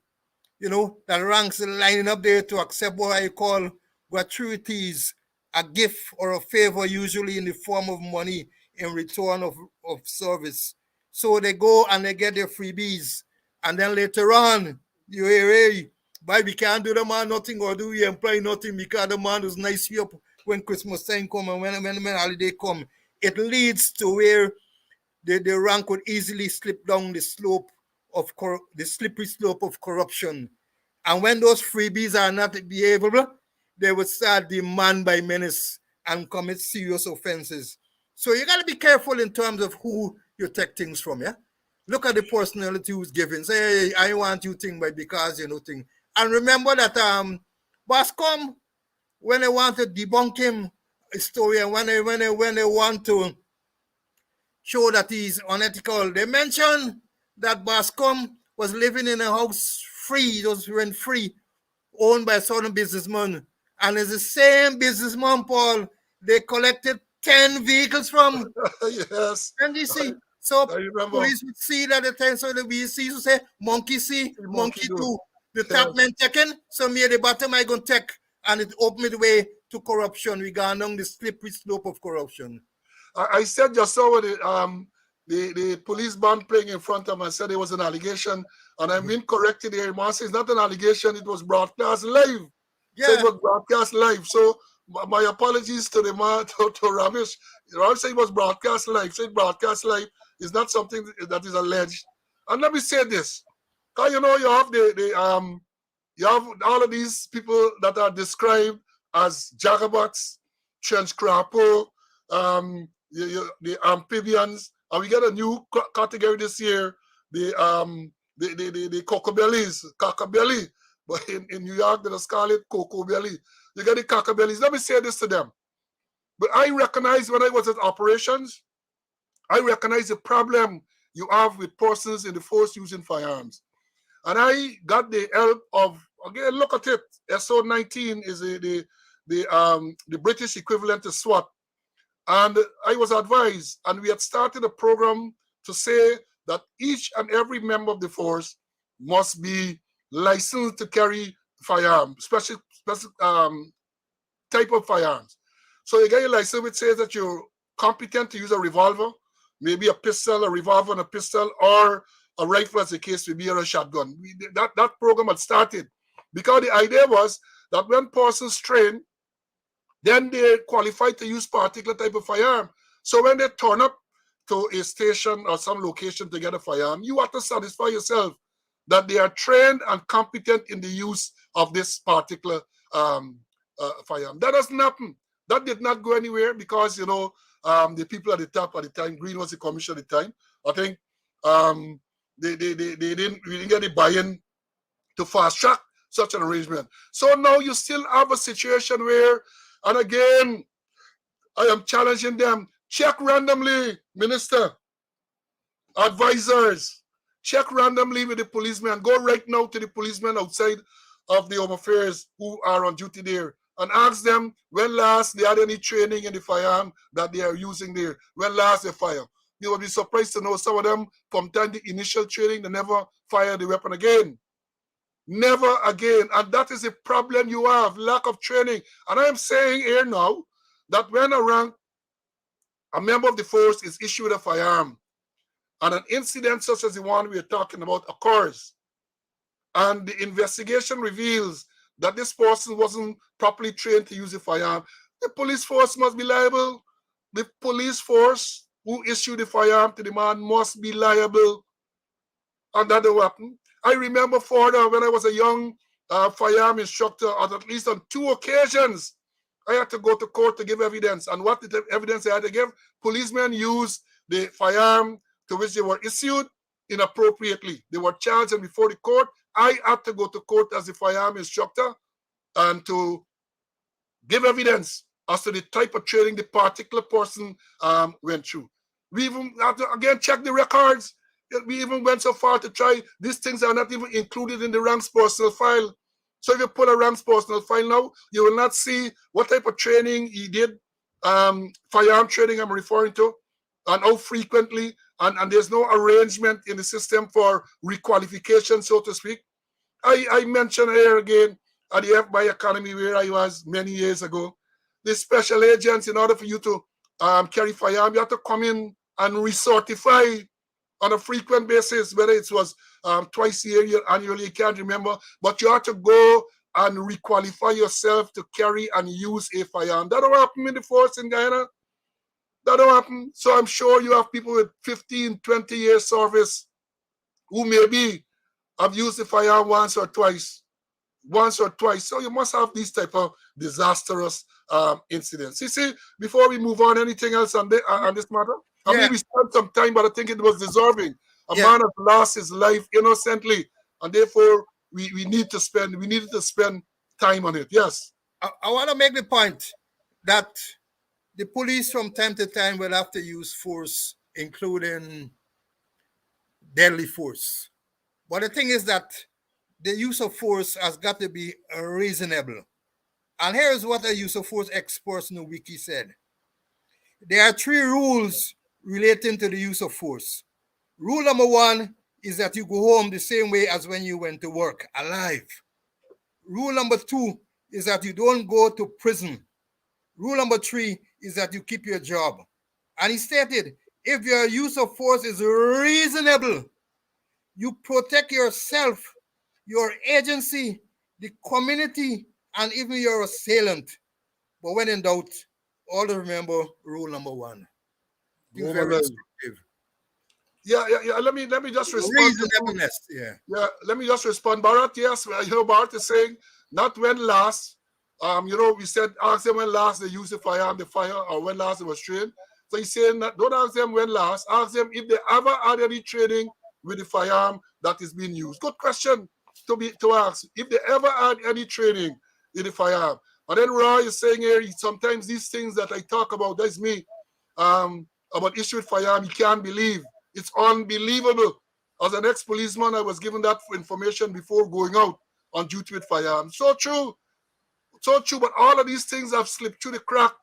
that ranks are lining up there to accept what I call gratuities, a gift or a favor, usually in the form of money in return of service. So they go and they get their freebies. And then later on, you hear, hey, but we can't do the man nothing, or do we employ nothing because the man was nice you up when Christmas time come and when holiday come. It leads to where the rank would easily slip down the slope of the slippery slope of corruption. And when those freebies are not behavable, they would start demand by menace and commit serious offenses. So you got to be careful in terms of who you take things from, yeah? Look at the personality who's giving. Say, hey, I want you thing by because you know thing. And remember that Bascom, when they want to debunk him, a story, and when they want to show that he's unethical, they mention that Bascom was living in a house free, it was rent free, owned by a certain businessman. And it's the same businessman, Paul, they collected 10 vehicles from. Yes. And you see, so I remember. police would see that at the time, so the VC would say, monkey see, monkey do. do. The Yes. top man taken, so me at the bottom I gonna take, and it opened the way to corruption. We gone down the slippery slope of corruption. I said just saw the police band playing in front of him. I said it was an allegation, and I'm being corrected here. Marcy, it's not an allegation. It was broadcast live. Yeah. So it was broadcast live. So my apologies to the man, to Ramesh. Ramesh said it was broadcast live. So it broadcast live is not something that is alleged. And let me say this, because you have you have all of these people that are described as jagabots, trench crapo, the amphibians, and we got a new category this year, the cocoa bellies, caca belly. But in New York, they just call it cocoa belly. You get the caca bellies. Let me say this to them. But I recognize when I was at operations, I recognize the problem you have with persons in the force using firearms. And I got the help of, again, look at it. SO19 is the British equivalent to SWAT. And I was advised, and we had started a program to say that each and every member of the force must be licensed to carry firearms, special type of firearms. So you get your license, which says that you're competent to use a revolver, maybe a pistol, a revolver and a pistol, or a rifle as the case may be, or a shotgun. That program had started because the idea was that when persons train, then they qualify to use particular type of firearm. So when they turn up to a station or some location to get a firearm, you have to satisfy yourself that they are trained and competent in the use of this particular firearm. That doesn't happen. That did not go anywhere because, the people at the top at the time, Green was the commissioner at the time, I think they didn't really get the buy-in to fast track such an arrangement. So now you still have a situation where, and again, I am challenging them, check randomly, minister, advisors, check randomly with the policemen. Go right now to the policemen outside of the Home Affairs who are on duty there and ask them when last they had any training in the firearm that they are using there, when last they fire. You will be surprised to know some of them, from time the initial training, they never fire the weapon again. Never again. And that is a problem you have, lack of training. And I am saying here now that when a member of the force is issued a firearm and an incident such as the one we are talking about occurs, and the investigation reveals that this person wasn't properly trained to use a firearm, the police force must be liable. The police force who issued the firearm to the man must be liable. And that will happen. I remember further when I was a young firearm instructor, at least on 2 occasions, I had to go to court to give evidence. And what the evidence I had to give? Policemen used the firearm to which they were issued inappropriately. They were charged, and before the court, I had to go to court as a firearm instructor and to give evidence as to the type of training the particular person went through. We even have to, again, check the records. We even went so far to try, these things are not even included in the ranks personal file. So if you pull a ranks personal file now, you will not see what type of training he did, firearm training I'm referring to, and how frequently, and there's no arrangement in the system for requalification, so to speak. I mentioned here again at the FBI Academy where I was many years ago, the special agents, in order for you to carry firearm, you have to come in and recertify on a frequent basis, whether it was twice a year, annually, you can't remember, but you have to go and requalify yourself to carry and use a firearm. That don't happen in the force in Guyana. That don't happen. So I'm sure you have people with 15, 20 years service who maybe have used the firearm once or twice. So you must have these type of disastrous incidents. You see, before we move on, anything else on this matter? I mean, we spent some time, but I think it was deserving. A man has lost his life innocently, and therefore we needed to spend time on it. Yes. I want to make the point that the police from time to time will have to use force, including deadly force. But the thing is that the use of force has got to be reasonable. And here is what a use of force expert in the wiki said. There are 3 rules relating to the use of force. Rule number 1 is that you go home the same way as when you went to work, alive. Rule number 2 is that you don't go to prison. Rule number 3 is that you keep your job. And he stated, if your use of force is reasonable, you protect yourself, your agency, the community, and even your assailant. But when in doubt, always remember rule number 1. It's very instructive. Yeah. Let me just respond. Reasonableness. Yeah. Let me just respond, Bharat. Yes, Bharat is saying not when last. We said ask them when last they used the firearm, or when last they was trained. So he's saying that don't ask them when last, ask them if they ever had any training with the firearm that is being used. Good question to ask. If they ever had any training in the firearm. And then Roy is saying here, sometimes these things that I talk about, that's me, about issue with firearm, you can't believe. It's unbelievable. As an ex-policeman, I was given that information before going out on duty with firearm. So true. So true, but all of these things have slipped through the crack,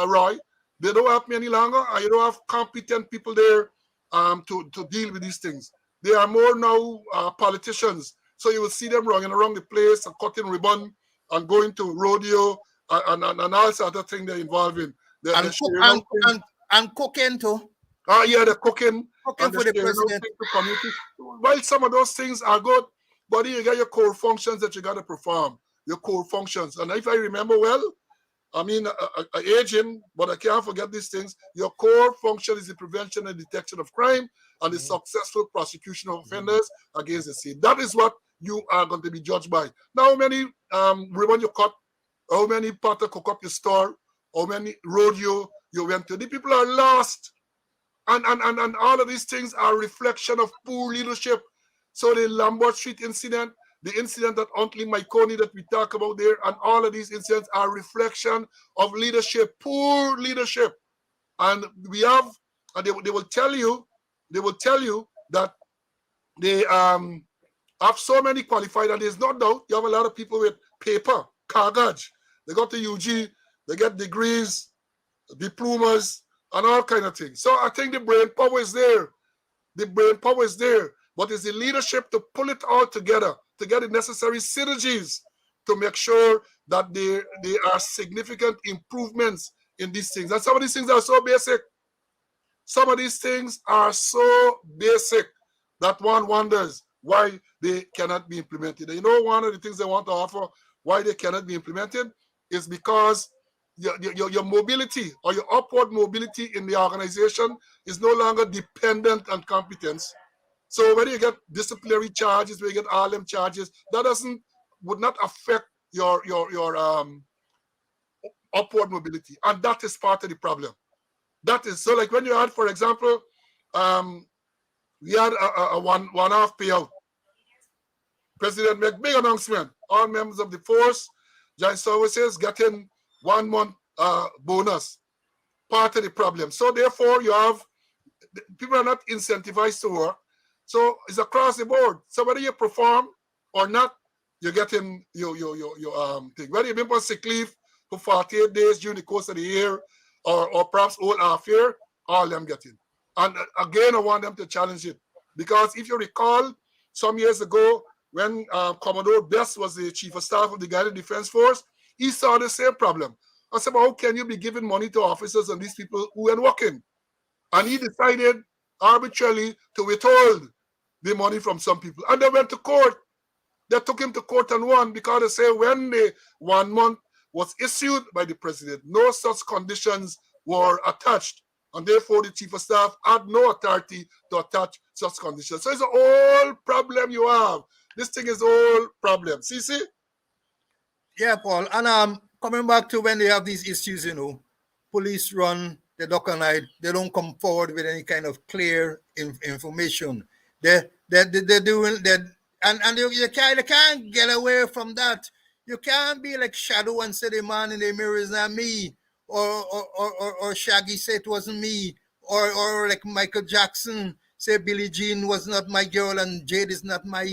Roy. They don't help me any longer, and you don't have competent people there to deal with these things. They are more now politicians. So you will see them running around the place and cutting ribbon and going to rodeo and all sorts of things they're involved in. They're sharing out things. And cooking too. Yeah, they're cooking and they're For the sharing out president. things to community. While some of those things are good, but you got your core functions that you got to perform. Your core functions. And if I remember well, I mean, aging, but I can't forget these things. Your core function is the prevention and detection of crime and the successful prosecution of offenders against the same. That is what you are going to be judged by. Now, how many ribbon you cut, how many potter cook up your store, how many rodeo you went to. The people are lost. And all of these things are a reflection of poor leadership. So the Lombard Street incident, the incident at Huntley Myconi that we talk about there, and all of these incidents are a reflection of leadership, poor leadership. And we have, and they will tell you that they have so many qualified, and there's no doubt you have a lot of people with paper, cargage. They got to UG, they get degrees, diplomas, and all kind of things. So I think the brain power is there. The brain power is there, but it's the leadership to pull it all together, to get the necessary synergies to make sure that there are significant improvements in these things. And some of these things are so basic. Some of these things are so basic that one wonders why they cannot be implemented. And you know, one of the things they want to offer why they cannot be implemented is because your mobility or your upward mobility in the organization is no longer dependent on competence. So when you get disciplinary charges, when you get all them charges, that would not affect your upward mobility, and that is part of the problem. That is so. Like when you had, for example, we had a one-off payout. President make big announcement. All members of the force, joint services getting 1 month bonus. Part of the problem. So therefore, you have people are not incentivized to work. So it's across the board. So whether you perform or not, you're getting your thing. Whether you've been on sick leave for 48 days during the course of the year, or perhaps all half year, all them getting. And again, I want them to challenge it, because if you recall, some years ago when Commodore Best was the chief of staff of the Guided Defense Force, he saw the same problem. I said, well, how can you be giving money to officers and these people who are working? And he decided arbitrarily to withhold the money from some people. And they went to court. They took him to court and won, because they say when the 1 month was issued by the president, no such conditions were attached. And therefore, the chief of staff had no authority to attach such conditions. So it's an old problem you have. This thing is old problem. See? Yeah, Paul. And coming back to when they have these issues, police run, they duck and hide, they don't come forward with any kind of clear information. They're doing that, and you can't get away from that. You can't be like Shadow and say the man in the mirror is not me, or Shaggy say it wasn't me, or like Michael Jackson say Billie Jean was not my girl and Jade is not my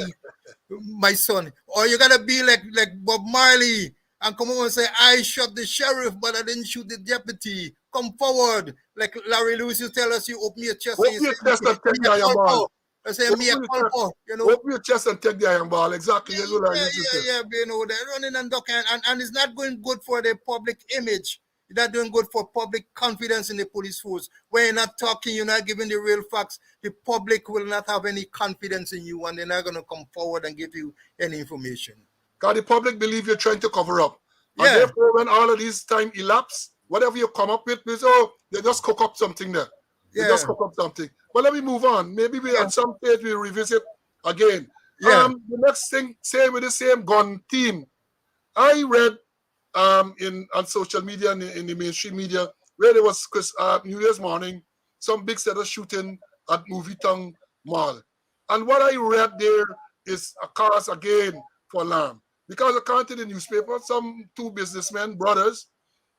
son. Or you gotta be like Bob Marley and come over and say, I shot the sheriff, but I didn't shoot the deputy. Come forward. Like Larry Lewis, you tell us, you open your chest and you say, chest and take the iron ball. I say, me a culpo, Open your chest and take the iron ball. Exactly. Yeah, they're running and ducking, and it's not going good for the public image. It's not doing good for public confidence in the police force. When you're not talking, you're not giving the real facts, the public will not have any confidence in you, and they're not going to come forward and give you any information. Because the public believe you're trying to cover up. And Yeah. therefore, when all of these time elapse, whatever you come up with, they just cook up something there. They just cook up something. But let me move on. Maybe at some stage we'll revisit again. Yeah. The next thing, say with the same gun theme. I read on social media and in the mainstream media where there was New Year's morning, some big set of shooting at Movie Tongue Mall. And what I read there is a cause again for alarm. Because according to the newspaper, some two businessmen, brothers,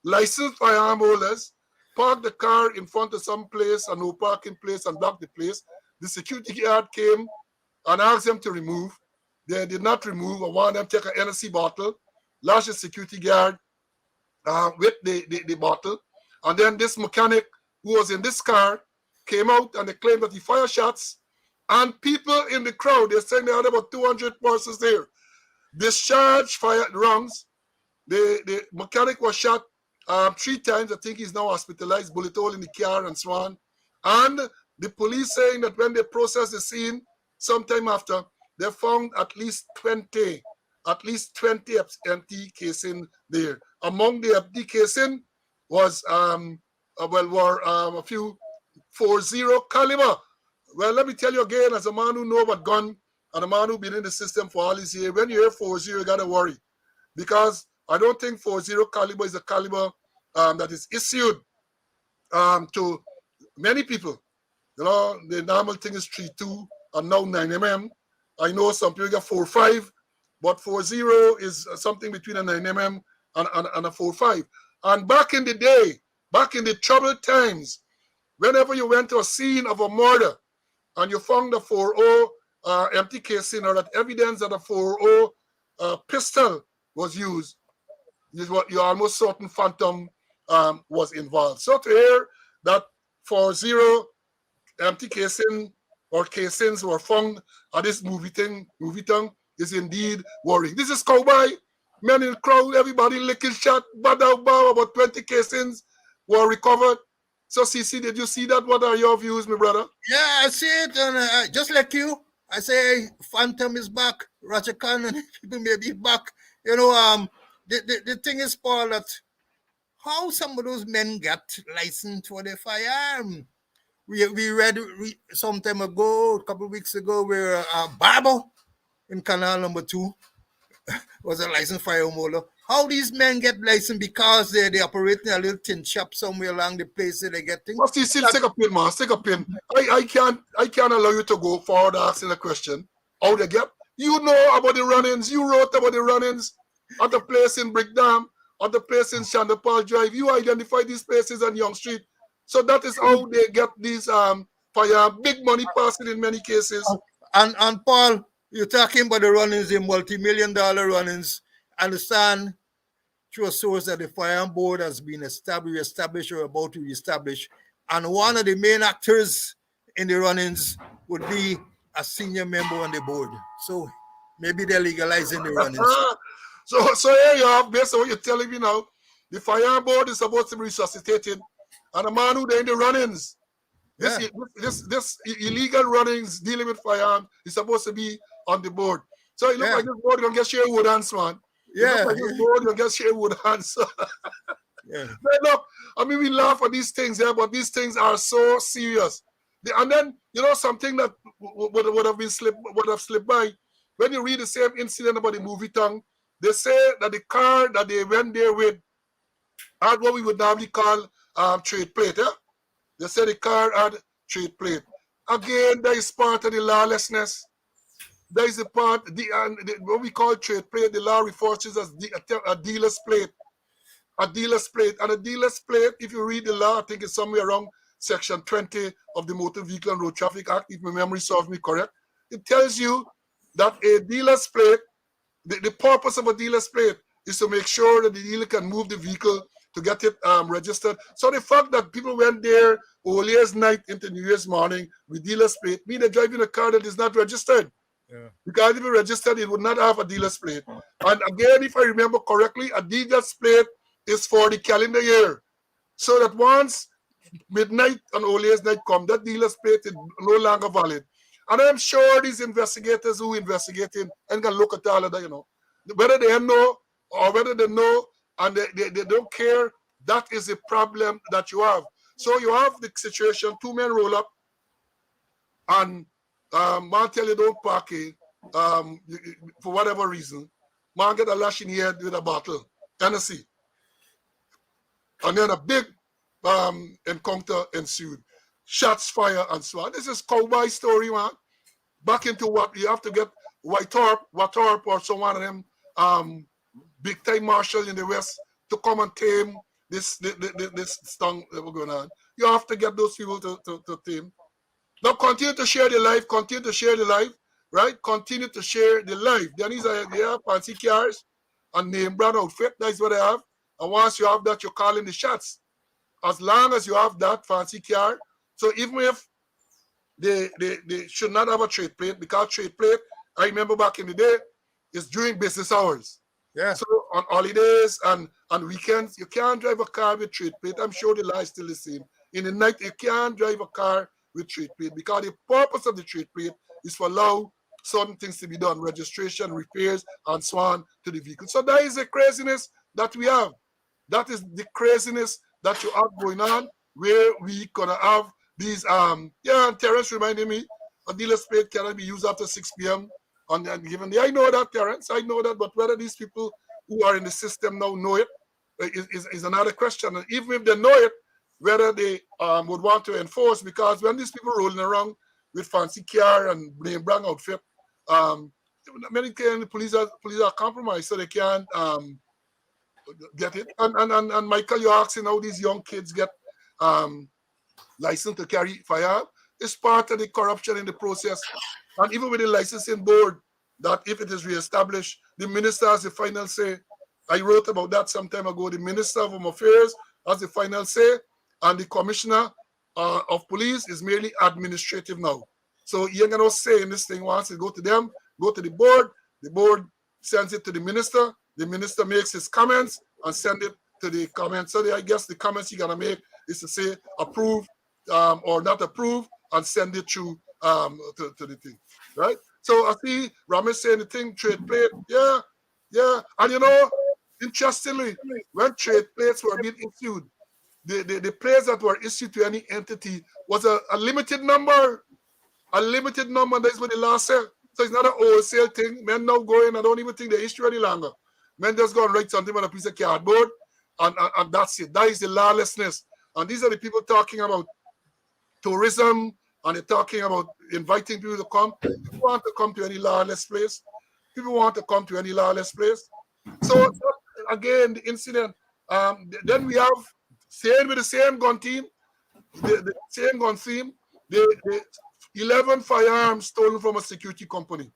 licensed firearm holders, parked the car in front of some place, a no parking place, and blocked the place. The security guard came and asked them to remove. They did not remove. I want them to take an NSC bottle, lash the security guard with the bottle. And then this mechanic who was in this car came out and they claimed that he fired shots. And people in the crowd, they're saying they had about 200 persons there, discharged fired rounds. The mechanic was shot 3 times. I think he's now hospitalized, bullet hole in the car and so on. And the police saying that when they processed the scene sometime after, they found at least 20 empty casing there. Among the empty casing was a few 40 caliber. Well, let me tell you again, as a man who know about gun and a man who been in the system for all these years, when you hear 40, you gotta worry, because I don't think 40 caliber is a caliber that is issued to many people. You know, the normal thing is 3.2 and now 9mm. I know some people get 4.5, but 40 is something between a 9mm and a 4.5. And back in the day, back in the troubled times, whenever you went to a scene of a murder and you found a 4.0 empty casing or that evidence that a 4.0 pistol was used, you're almost certain phantom was involved. So to hear that 40 empty casing or casings were found at this movie tongue is indeed worrying. This is cowboy, men in the crowd, everybody licking shot, about 20 casings were recovered. So CC, did you see that? What are your views, my brother? Yeah, I see it, and just like you, I say Phantom is back, Roger Khan and people may be back. You know, the thing is, Paul, that how some of those men got license for their firearm. We read some time ago, a couple of weeks ago, where Barber in Canal number 2 was a licensed firearm holder. How these men get license because they operate in a little tin shop somewhere along the place that they get things. Well, still take a pin, man. Take a pin. I can't allow you to go forward asking a question. How they get? You know about the run-ins. You wrote about the run-ins at the place in Brickdam, at the place in Chandapal Drive. You identify these places on Young Street. So that is how they get these firearm. Big money passing in many cases. And Paul, you're talking about the run-ins, the multi-million-dollar run-ins. Understand through a source that the firearm board has been established or about to be established. And one of the main actors in the run-ins would be a senior member on the board. So maybe they're legalizing the run-ins. So here you have, based on what you're telling me now, the firearm board is supposed to be resuscitated, and a man who they're in the run-ins, this illegal run-ins dealing with firearms is supposed to be on the board. So it looks like this board gonna get Sherwood hands, man. Yeah. Like this board gonna get Sherwood hands. Yeah. But look, I mean, we laugh at these things, yeah, but these things are so serious. And then, you know, something that would have slipped by. When you read the same incident about the movie tongue, they say that the car that they went there with had what we would normally call trade plate. Yeah? They say the car had trade plate. Again, that is part of the lawlessness. That is the part, what we call trade plate, the law refers to as a dealer's plate. A dealer's plate. And a dealer's plate, if you read the law, I think it's somewhere around Section 20 of the Motor Vehicle and Road Traffic Act, if my memory serves me correct. It tells you that a dealer's plate, the purpose of a dealer's plate is to make sure that the dealer can move the vehicle to get it registered. So the fact that people went there Old Year's night into New Year's morning with dealer's plate means they're driving a car that is not registered. Yeah. Because if it registered, it would not have a dealer's plate. And again, if I remember correctly, a dealer's plate is for the calendar year. So that once midnight and Old Year's night come, that dealer's plate is no longer valid. And I'm sure these investigators who investigating and can look at all of that, you know, whether they know or whether they know and they don't care, that is a problem that you have. So you have the situation, two men roll up and man tell you don't park it for whatever reason. Man get a lash in the head with a bottle, Tennessee. And then a big encounter ensued. Shots fired and so on. This is cowboy story, man. Back into what you have to get Watorp or someone of them big time marshal in the West to come and tame this stung that we're going on. You have to get those people to tame. Now continue to share the life, continue to share the life, right? Continue to share the life. Then these are they have fancy cars and name brand outfit. That's what they have. And once you have that, you're calling the shots. As long as you have that fancy car. So even if they should not have a trade plate, because trade plate, I remember back in the day, is during business hours. Yeah. So on holidays and weekends, you can't drive a car with trade plate. I'm sure the law is still the same. In the night, you can't drive a car with trade plate because the purpose of the trade plate is to allow certain things to be done, registration, repairs, and so on to the vehicle. So that is the craziness that we have. That is the craziness that you have going on, where we gonna have these yeah, and Terence reminded me a dealer's plate cannot be used after 6 p.m. on the given day. I know that, Terence, I know that, but whether these people who are in the system now know it is another question. And even if they know it, whether they would want to enforce, because when these people rolling around with fancy car and name brand outfit, many times the police are compromised, so they can't get it. And Michael, you're asking how these young kids get um, license to carry firearm. It's part of the corruption in the process. And even with the licensing board, that if it is reestablished, the minister has the final say. I wrote about that some time ago. The Minister of Home Affairs has the final say, and the Commissioner of Police is merely administrative now. So you ain't gonna say in this thing once it go to them, go to the board sends it to the minister makes his comments and send it to the comments. So I guess the comments you're gonna make is to say approve or not approve and send it through to the thing, right? So I see Ramesh saying the thing, trade plate, yeah, yeah. And you know, interestingly, when trade plates were being issued, the plates that were issued to any entity was a limited number. A limited number, that's what the law said. So it's not a wholesale thing. Men now going, I don't even think they issue any longer. Men just go and write something on a piece of cardboard, and that's it. That is the lawlessness. And these are the people talking about tourism, and they're talking about inviting people to come. People want to come to any lawless place. People want to come to any lawless place. So again, the incident. Then we have same with the same gun team, the same gun theme. The 11 firearms stolen from a security company.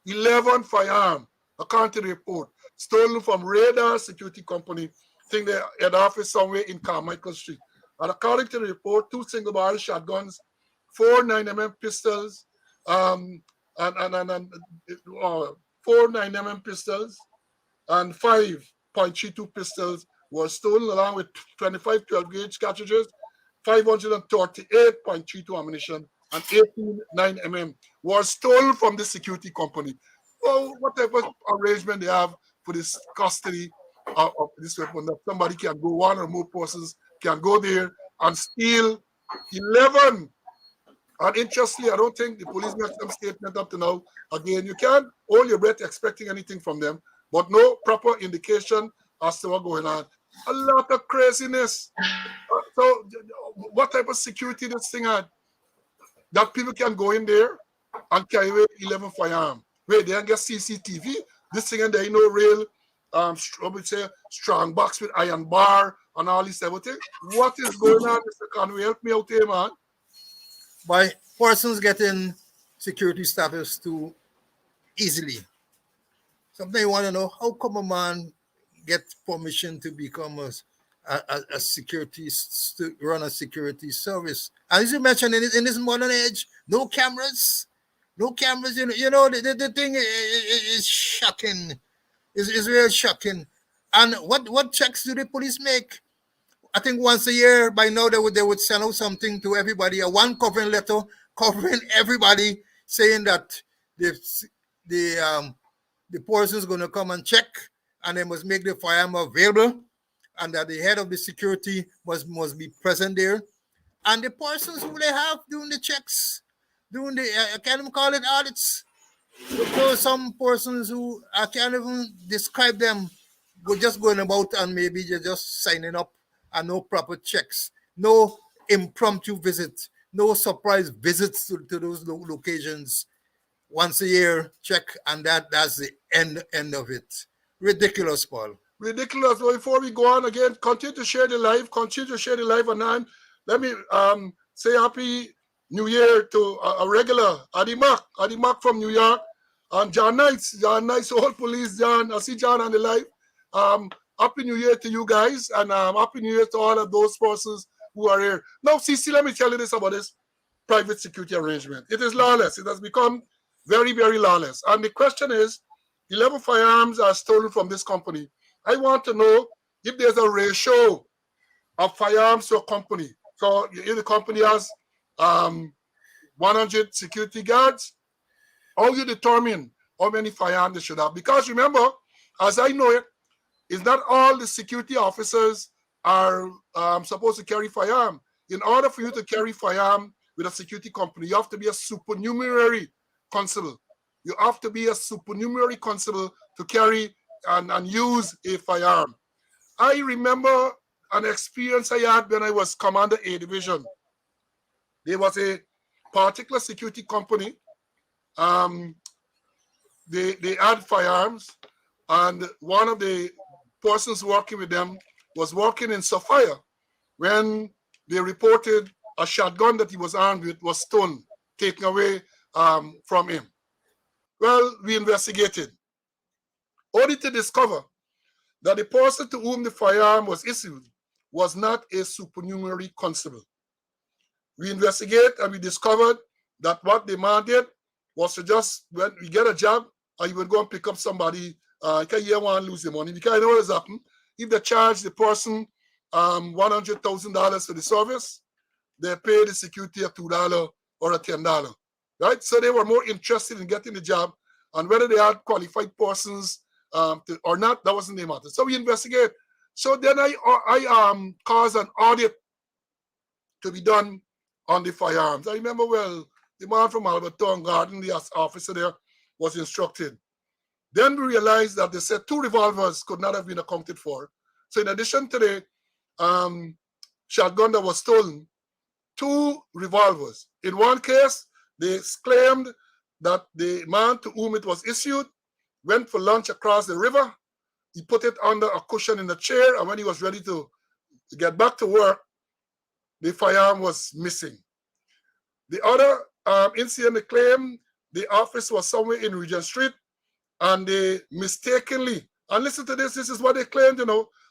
11 firearms, according to the report, stolen from Radar Security Company. I think they had office somewhere in Carmichael Street. And according to the report, 2 single barrel shotguns, 4 9mm pistols, and 4 9mm pistols, and 5.32 pistols were stolen, along with 25 12 gauge cartridges, 538.32 ammunition, and 18 9mm were stolen from the security company. Well, what type of arrangement they have for this custody of this weapon? That somebody can go, one or more persons can go there and steal 11. And interestingly, I don't think the police made some statement up to now. Again, you can't hold your breath expecting anything from them, but no proper indication as to what's going on. A lot of craziness. So, what type of security this thing had? That people can go in there and carry away 11 firearms. Wait, they don't get CCTV. This thing and there ain't no real, I would say, strong box with iron bar and all this everything. What is going on, Mr. Conway? Help me out here, man. By persons getting security status too easily. Something you want to know, how come a man get permission to become a security, to run a security service? As you mentioned, in this modern age, no cameras, no cameras. The thing is shocking. Is really shocking. And what checks do the police make? I think once a year, by now they would send out something to everybody, a one covering letter covering everybody, saying that the the person is going to come and check, and they must make the firearm available, and that the head of the security must be present there, and the persons who they have doing the checks, doing the I can't even call it audits. There are some persons who I can't even describe them, go just going about and maybe they're just signing up and no proper checks, no impromptu visits, no surprise visits to those locations once a year, check, and that's the end of it. Ridiculous, Paul. Ridiculous. Well, before we go on again, continue to share the live. Continue to share the live. And then let me say happy New Year to a regular Adi Mac from New York, and John Knights, old police John. I see John on the live. Happy New Year to you guys, and happy New Year to all of those persons who are here. Now, CC, let me tell you this about this private security arrangement. It is lawless. It has become very, very lawless. And the question is, 11 firearms are stolen from this company. I want to know if there's a ratio of firearms to a company. So if the company has 100 security guards, how you determine how many firearms they should have? Because remember, as I know it, it's not all the security officers are supposed to carry firearm. In order for you to carry firearm with a security company, you have to be a supernumerary constable. You have to be a supernumerary constable to carry and use a firearm. I remember an experience I had when I was Commander A Division. There was a particular security company. They had firearms, and one of the persons working with them was working in Sophia when they reported a shotgun that he was armed with was stolen, taken away from him. Well, we investigated, only to discover that the person to whom the firearm was issued was not a supernumerary constable. We investigated and we discovered that what the man did was to just, when we get a job, and you would go and pick up somebody, because you want to lose the money. Because I know what has happened. If they charge the person $100,000 for the service, they pay the security a $2 or a $10. Right? So they were more interested in getting the job, and whether they had qualified persons or not, that wasn't the matter. So we investigate. So then I caused an audit to be done on the firearms. I remember well, the man from Alberton Garden, the officer there, was instructed. Then we realized that they said 2 revolvers could not have been accounted for. So in addition to the shotgun that was stolen, 2 revolvers. In one case, they claimed that the man to whom it was issued went for lunch across the river. He put it under a cushion in the chair, and when he was ready to get back to work, the firearm was missing. The other incident, they claimed the office was somewhere in Regent Street, and they mistakenly, and listen to this is what they claimed,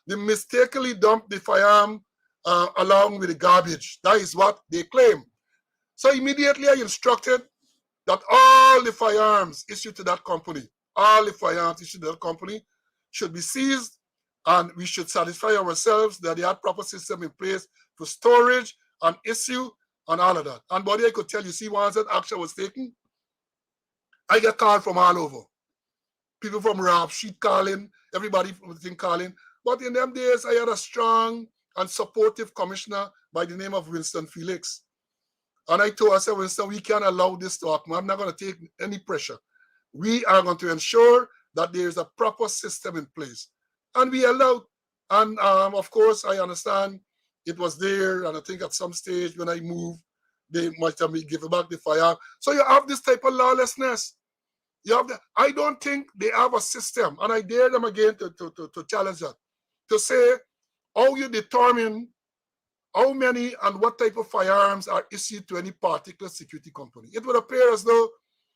they mistakenly dumped the firearm along with the garbage. That is what they claim. So immediately I instructed that all the firearms issued to that company, should be seized, and we should satisfy ourselves that they had proper system in place for storage and issue and all of that. And buddy, I could tell you, see, once that action was taken, I get called from all over. People from Rap Sheet calling, everybody from the thing calling. But in them days, I had a strong and supportive commissioner by the name of Winston Felix. And I told her, Winston, we can't allow this to happen. I'm not going to take any pressure. We are going to ensure that there is a proper system in place. And we allowed. And of course, I understand it was there. And I think at some stage when I moved, they might have given back the fire. So you have this type of lawlessness. I don't think they have a system. And I dare them again to challenge that. To say how you determine how many and what type of firearms are issued to any particular security company. It would appear as though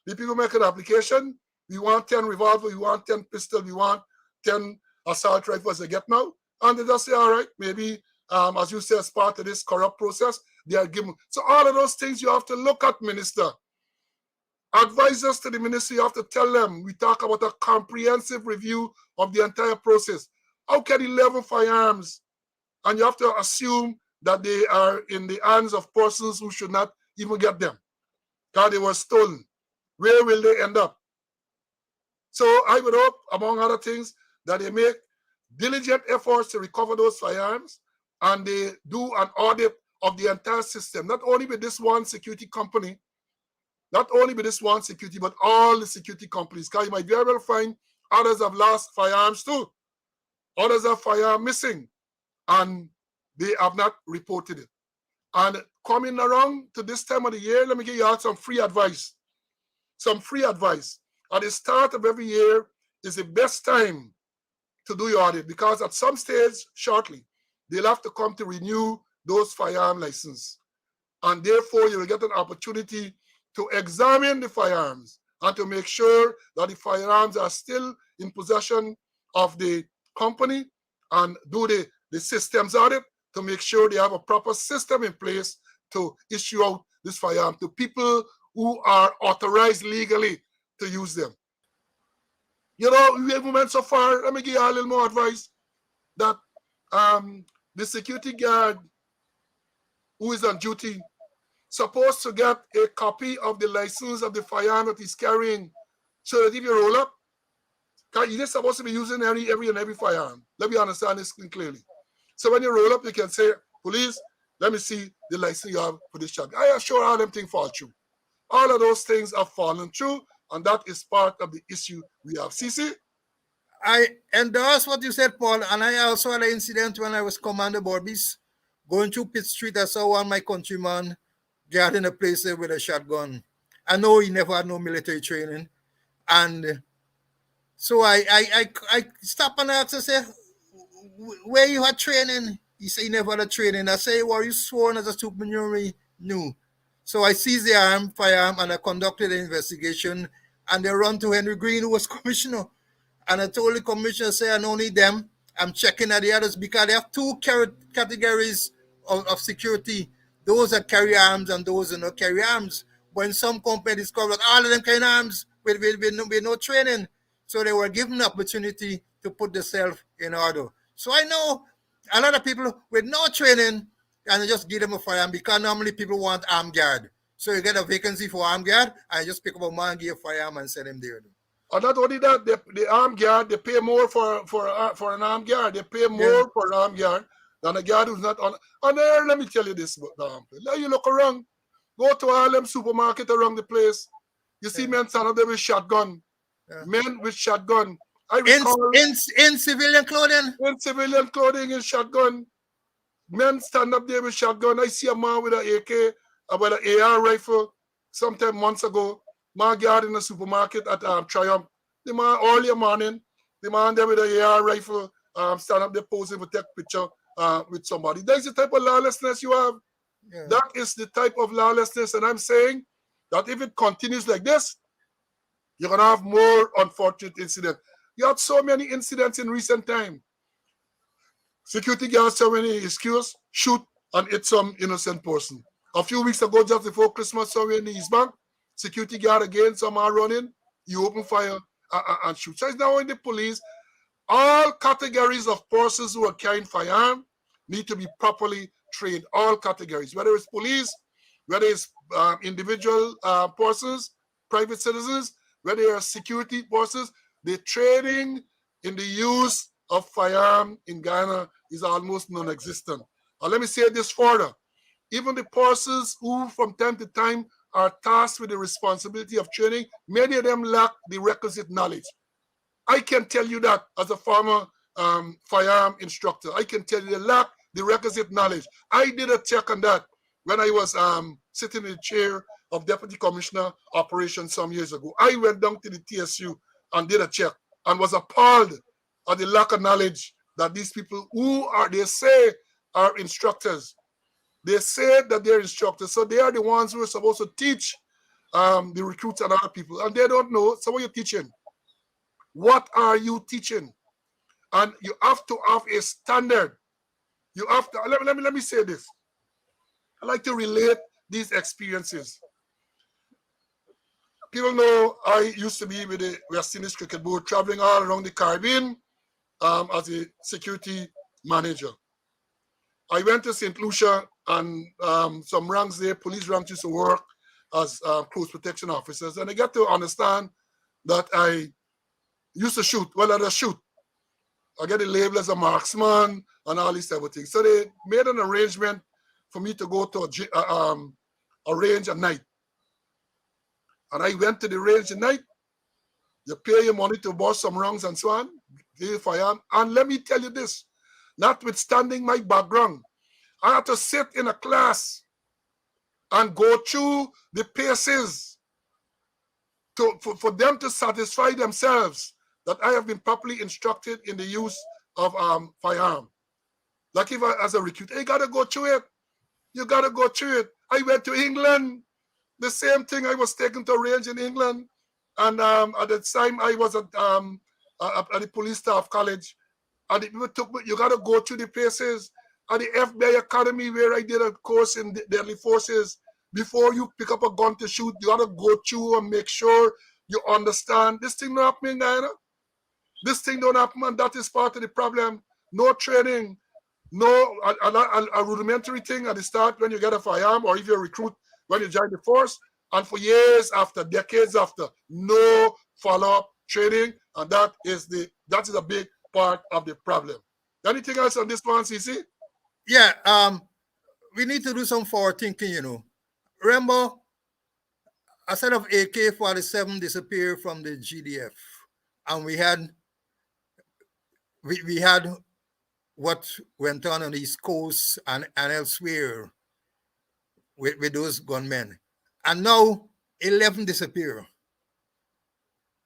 the people make an application, we want 10 revolvers, we want 10 pistols, we want 10 assault rifles they get now, and they just say, all right, maybe, as you say, as part of this corrupt process, they are given. So all of those things you have to look at, Minister. Advisors to the ministry, you have to tell them, we talk about a comprehensive review of the entire process. How can 11 firearms, and you have to assume that they are in the hands of persons who should not even get them, because they were stolen. Where will they end up? So I would hope, among other things, that they make diligent efforts to recover those firearms, and they do an audit of the entire system, not only with this one security company, but all the security companies, because you might very well find others have lost firearms too. Others have firearms missing. And they have not reported it. And coming around to this time of the year, let me give you all some free advice. Some free advice. At the start of every year is the best time to do your audit, because at some stage shortly, they'll have to come to renew those firearm license. And therefore, you will get an opportunity to examine the firearms and to make sure that the firearms are still in possession of the company, and do the systems audit to make sure they have a proper system in place to issue out this firearm to people who are authorized legally to use them. You know, we have went so far. Let me give you a little more advice that the security guard who is on duty supposed to get a copy of the license of the firearm that he's carrying, so that if you roll up, you're just supposed to be using every firearm. Let me understand this clearly. So when you roll up, you can say, police, let me see the license you have for this shotgun. I am sure all them things fall through. All of those things have fallen through, and that is part of the issue we have. CC? I endorse what you said, Paul, and I also had an incident when I was Commander Borbis. Going through Pitt Street, I saw one of my countrymen guarding a place there with a shotgun. I know he never had no military training. And so I stopped and asked, I said, where you had training? He said he never had a training. I say, were you sworn as a supernumerary? No. So I seized the firearm, and I conducted an investigation, and they run to Henry Green, who was commissioner. And I told the commissioner, say, I don't need them. I'm checking at the others, because they have two categories of security. Those that carry arms and those that don't carry arms. When some company discovered all of them carrying arms with no training, so they were given the opportunity to put themselves in order. So I know a lot of people with no training, and they just give them a firearm, because normally people want armed guard. So you get a vacancy for armed guard, and you just pick up a man, give a firearm, and send him there. And not only that, the armed guard, they pay more for an armed guard. They pay more for an armed guard than a guard who's not on. And there, let me tell you this, let you look around. Go to all them supermarket around the place. You see men standing there with shotgun. Men with shotgun. I recall in civilian clothing. In civilian clothing and shotgun. Men stand up there with shotgun. I see a man with an AK, with an AR rifle, sometime months ago. Man guard in the supermarket at Triumph. The man early morning, the man there with an AR rifle, stand up there posing for take picture with somebody. That's the type of lawlessness you have. Yeah. That is the type of lawlessness, and I'm saying that if it continues like this, you're gonna have more unfortunate incidents. You had so many incidents in recent time. Security guards so many excuse, shoot and hit some innocent person. A few weeks ago, just before Christmas, somewhere in the East Bank, security guard again, some are running, you open fire and shoot. So it's now in the police. All categories of persons who are carrying firearm need to be properly trained. All categories, whether it's police, whether it's individual persons, private citizens, whether they are security persons, the training in the use of firearm in Ghana is almost non-existent. And let me say this further. Even the persons who from time to time are tasked with the responsibility of training, many of them lack the requisite knowledge. I can tell you that as a former firearm instructor. I can tell you they lack the requisite knowledge. I did a check on that when I was sitting in the chair of Deputy Commissioner Operations some years ago. I went down to the TSU and did a check and was appalled at the lack of knowledge that these people who they say are instructors. They say that they're instructors, so they are the ones who are supposed to teach the recruits and other people, and they don't know. So what you're teaching? What are you teaching? And you have to have a standard. You have to, let me say this. I like to relate these experiences. People know I used to be with the West Indies Cricket Board, traveling all around the Caribbean as a security manager. I went to St. Lucia and some ranks there, police ranks used to work as close protection officers. And I got to understand that I used to shoot. Well, I just shoot. I get the label as a marksman and all these type of things. So they made an arrangement for me to go to a range at night. And I went to the range at night. You pay your money to bust some rounds and so on, give you firearm. And let me tell you this, notwithstanding my background, I had to sit in a class and go through the paces for them to satisfy themselves that I have been properly instructed in the use of firearm. Like if as a recruit, you gotta go through it. You gotta go through it. I went to England. The same thing. I was taken to a range in England, and at the time I was at the police staff college, and the people took me. You gotta go through the paces. At the FBI Academy, where I did a course in deadly forces, before you pick up a gun to shoot, you gotta go through and make sure you understand this thing not happening, Diana. This thing don't happen, and that is part of the problem. No training, no a rudimentary thing at the start when you get a firearm, or if you're a recruit when you join the force, and for years after, decades after, no follow-up training, and that is a big part of the problem. Anything else on this one, CC? Yeah, we need to do some forward thinking, Remember, a set of AK-47 disappeared from the GDF, and we had what went on the East Coast and elsewhere with those gunmen. And now 11 disappear.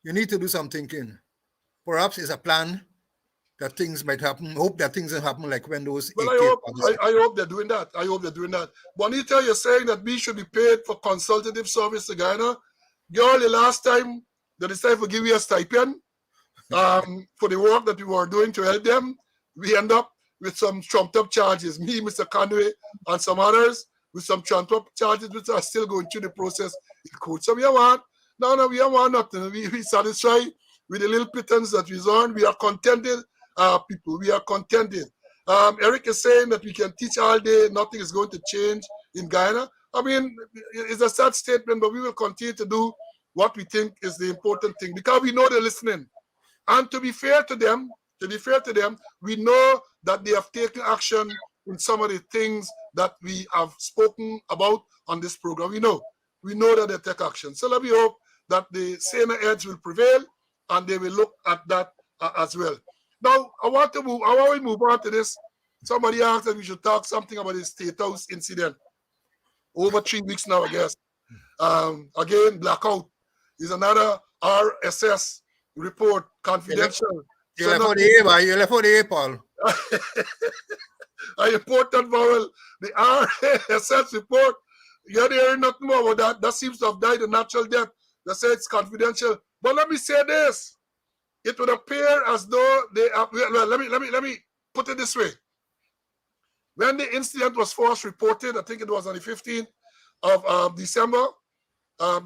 You need to do some thinking. Perhaps it's a plan that things might happen. Hope that things will happen like when those Well, AK-47. I hope they're doing that. I hope they're doing that. Bonita, you're saying that we should be paid for consultative service to Ghana. Girl, the last time they decided to give you a stipend for the work that we were doing to help them, we end up with some trumped up charges. Me, Mr. Conway, and some others with some trumped up charges, which are still going through the process in court. So we don't want, no, we don't want nothing. We satisfied with the little pittance that we earned. We are contented, people. We are contented. Eric is saying that we can teach all day, nothing is going to change in Guyana. I mean, it's a sad statement, but we will continue to do what we think is the important thing because we know they're listening. And to be fair to them, we know that they have taken action in some of the things that we have spoken about on this program. We know that they take action. So let me hope that the saner heads will prevail and they will look at that as well. Now, I want to move on to this. Somebody asked that we should talk something about the State House incident. Over 3 weeks now, I guess. Again, blackout is another RSS report, confidential. You left for the A, Paul. I report that vowel. The RSS report, you're hearing nothing more about that. That seems to have died a natural death. They say it's confidential. But let me say this. It would appear as though they are, well, let me put it this way. When the incident was first reported, I think it was on the 15th of December,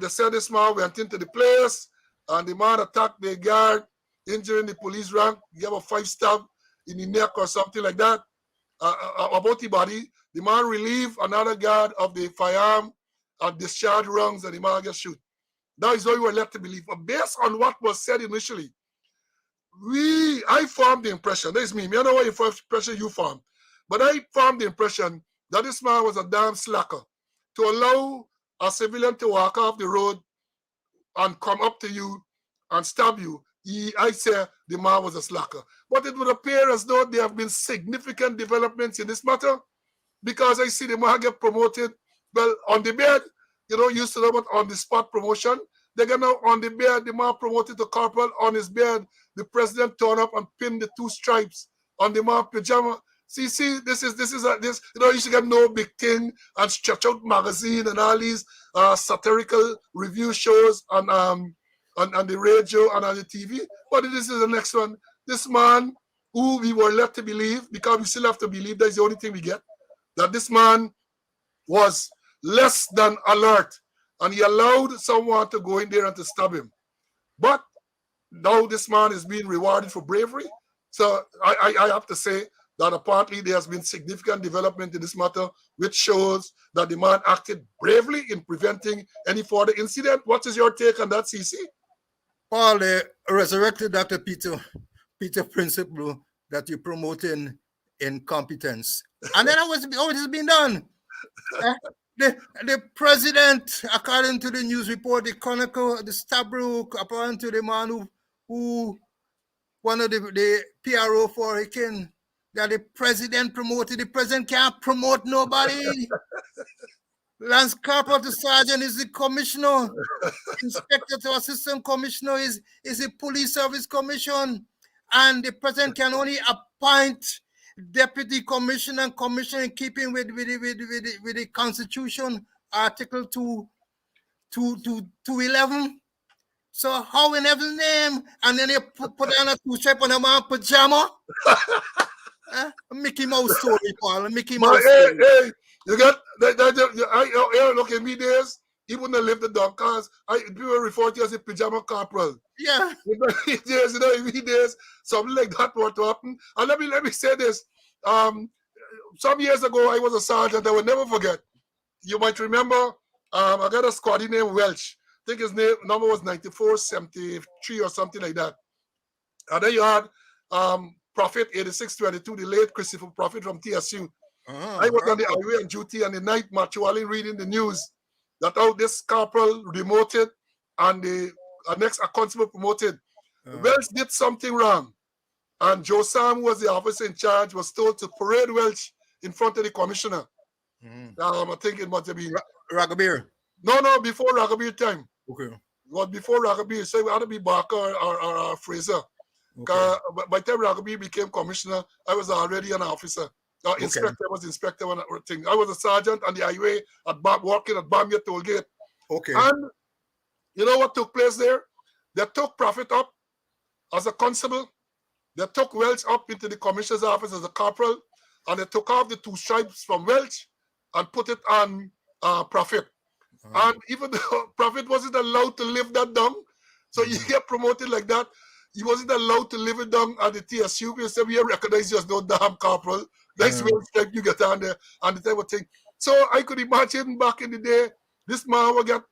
they said this man went into the place and the man attacked the guard, injuring the police rank. He gave a 5 stab in the neck or something like that. About the body, the man relieved another guard of the firearm and discharged rounds and the man gets shot. That is what we were led to believe. But based on what was said initially, I formed the impression, that is me, I don't know what impression you formed, but I formed the impression that this man was a damn slacker to allow a civilian to walk off the road and come up to you and stab you. I say the man was a slacker. But it would appear as though there have been significant developments in this matter because I see the man get promoted, well, on the bed, used to know about on the spot promotion. They're going to on the bed, the man promoted to corporal on his bed. The president turned up and pinned the 2 stripes on the man pajama. See, this, you should get no big thing and stretch out magazine and all these satirical review shows on the radio and on the TV. But this is the next one. This man who we were led to believe, because we still have to believe that's the only thing we get, that this man was less than alert and he allowed someone to go in there and to stab him. But now this man is being rewarded for bravery. So I have to say that apparently there has been significant development in this matter, which shows that the man acted bravely in preventing any further incident. What is your take on that, CC? Paul, the resurrected Dr. Peter principle that you promote in incompetence. And then how is it being done? The president, according to the news report, the Chronicle, the Stabrook, according to the man who one of the PRO for Hurricane, that the president promoted. The president can't promote nobody. Lance Corporal to sergeant is the commissioner. Inspector to assistant commissioner is a police service commission. And the president can only appoint deputy commissioner and commissioner in keeping with the Constitution, Article 211. So how in heaven's name? And then you put on a two-stripe on a man pajama? Mickey Mouse story, Paul. Mickey Mouse story. Hey, you got look in me days, he wouldn't have lived the dog cars. People refer to you as a pajama corporal. Yeah. In me days, something like that would happen. And let me say this. Some years ago, I was a sergeant. I will never forget. You might remember, I got a squaddy named Welch. I think his number was 9473 or something like that. And then you had Prophet 8622, the late Christopher Prophet from TSU. I was on the highway on duty, and the night actually reading the news that this corporal demoted and the next constable promoted. Welch did something wrong. And Joe Sam, who was the officer in charge, was told to parade Welch in front of the commissioner. I think it must have been Ragabir. No, before Ragabir time. Okay. It was before Ragabir, so it had to be Barker or Fraser. Okay. By the time Ragabir became commissioner, I was already an officer. Inspector was inspector when I was a sergeant on the highway working at Bamia toll gate. Okay. And you know what took place there? They took Prophet up as a constable. They took Welch up into the commissioner's office as a corporal, and they took off the two stripes from Welch and put it on Prophet. And even though Prophet wasn't allowed to live that down, so you get promoted like that, he wasn't allowed to live it down at the TSU. We said, we recognize you as no damn corporal. Nice way stripe you get on there and the type of thing. So I could imagine back in the day, this man would get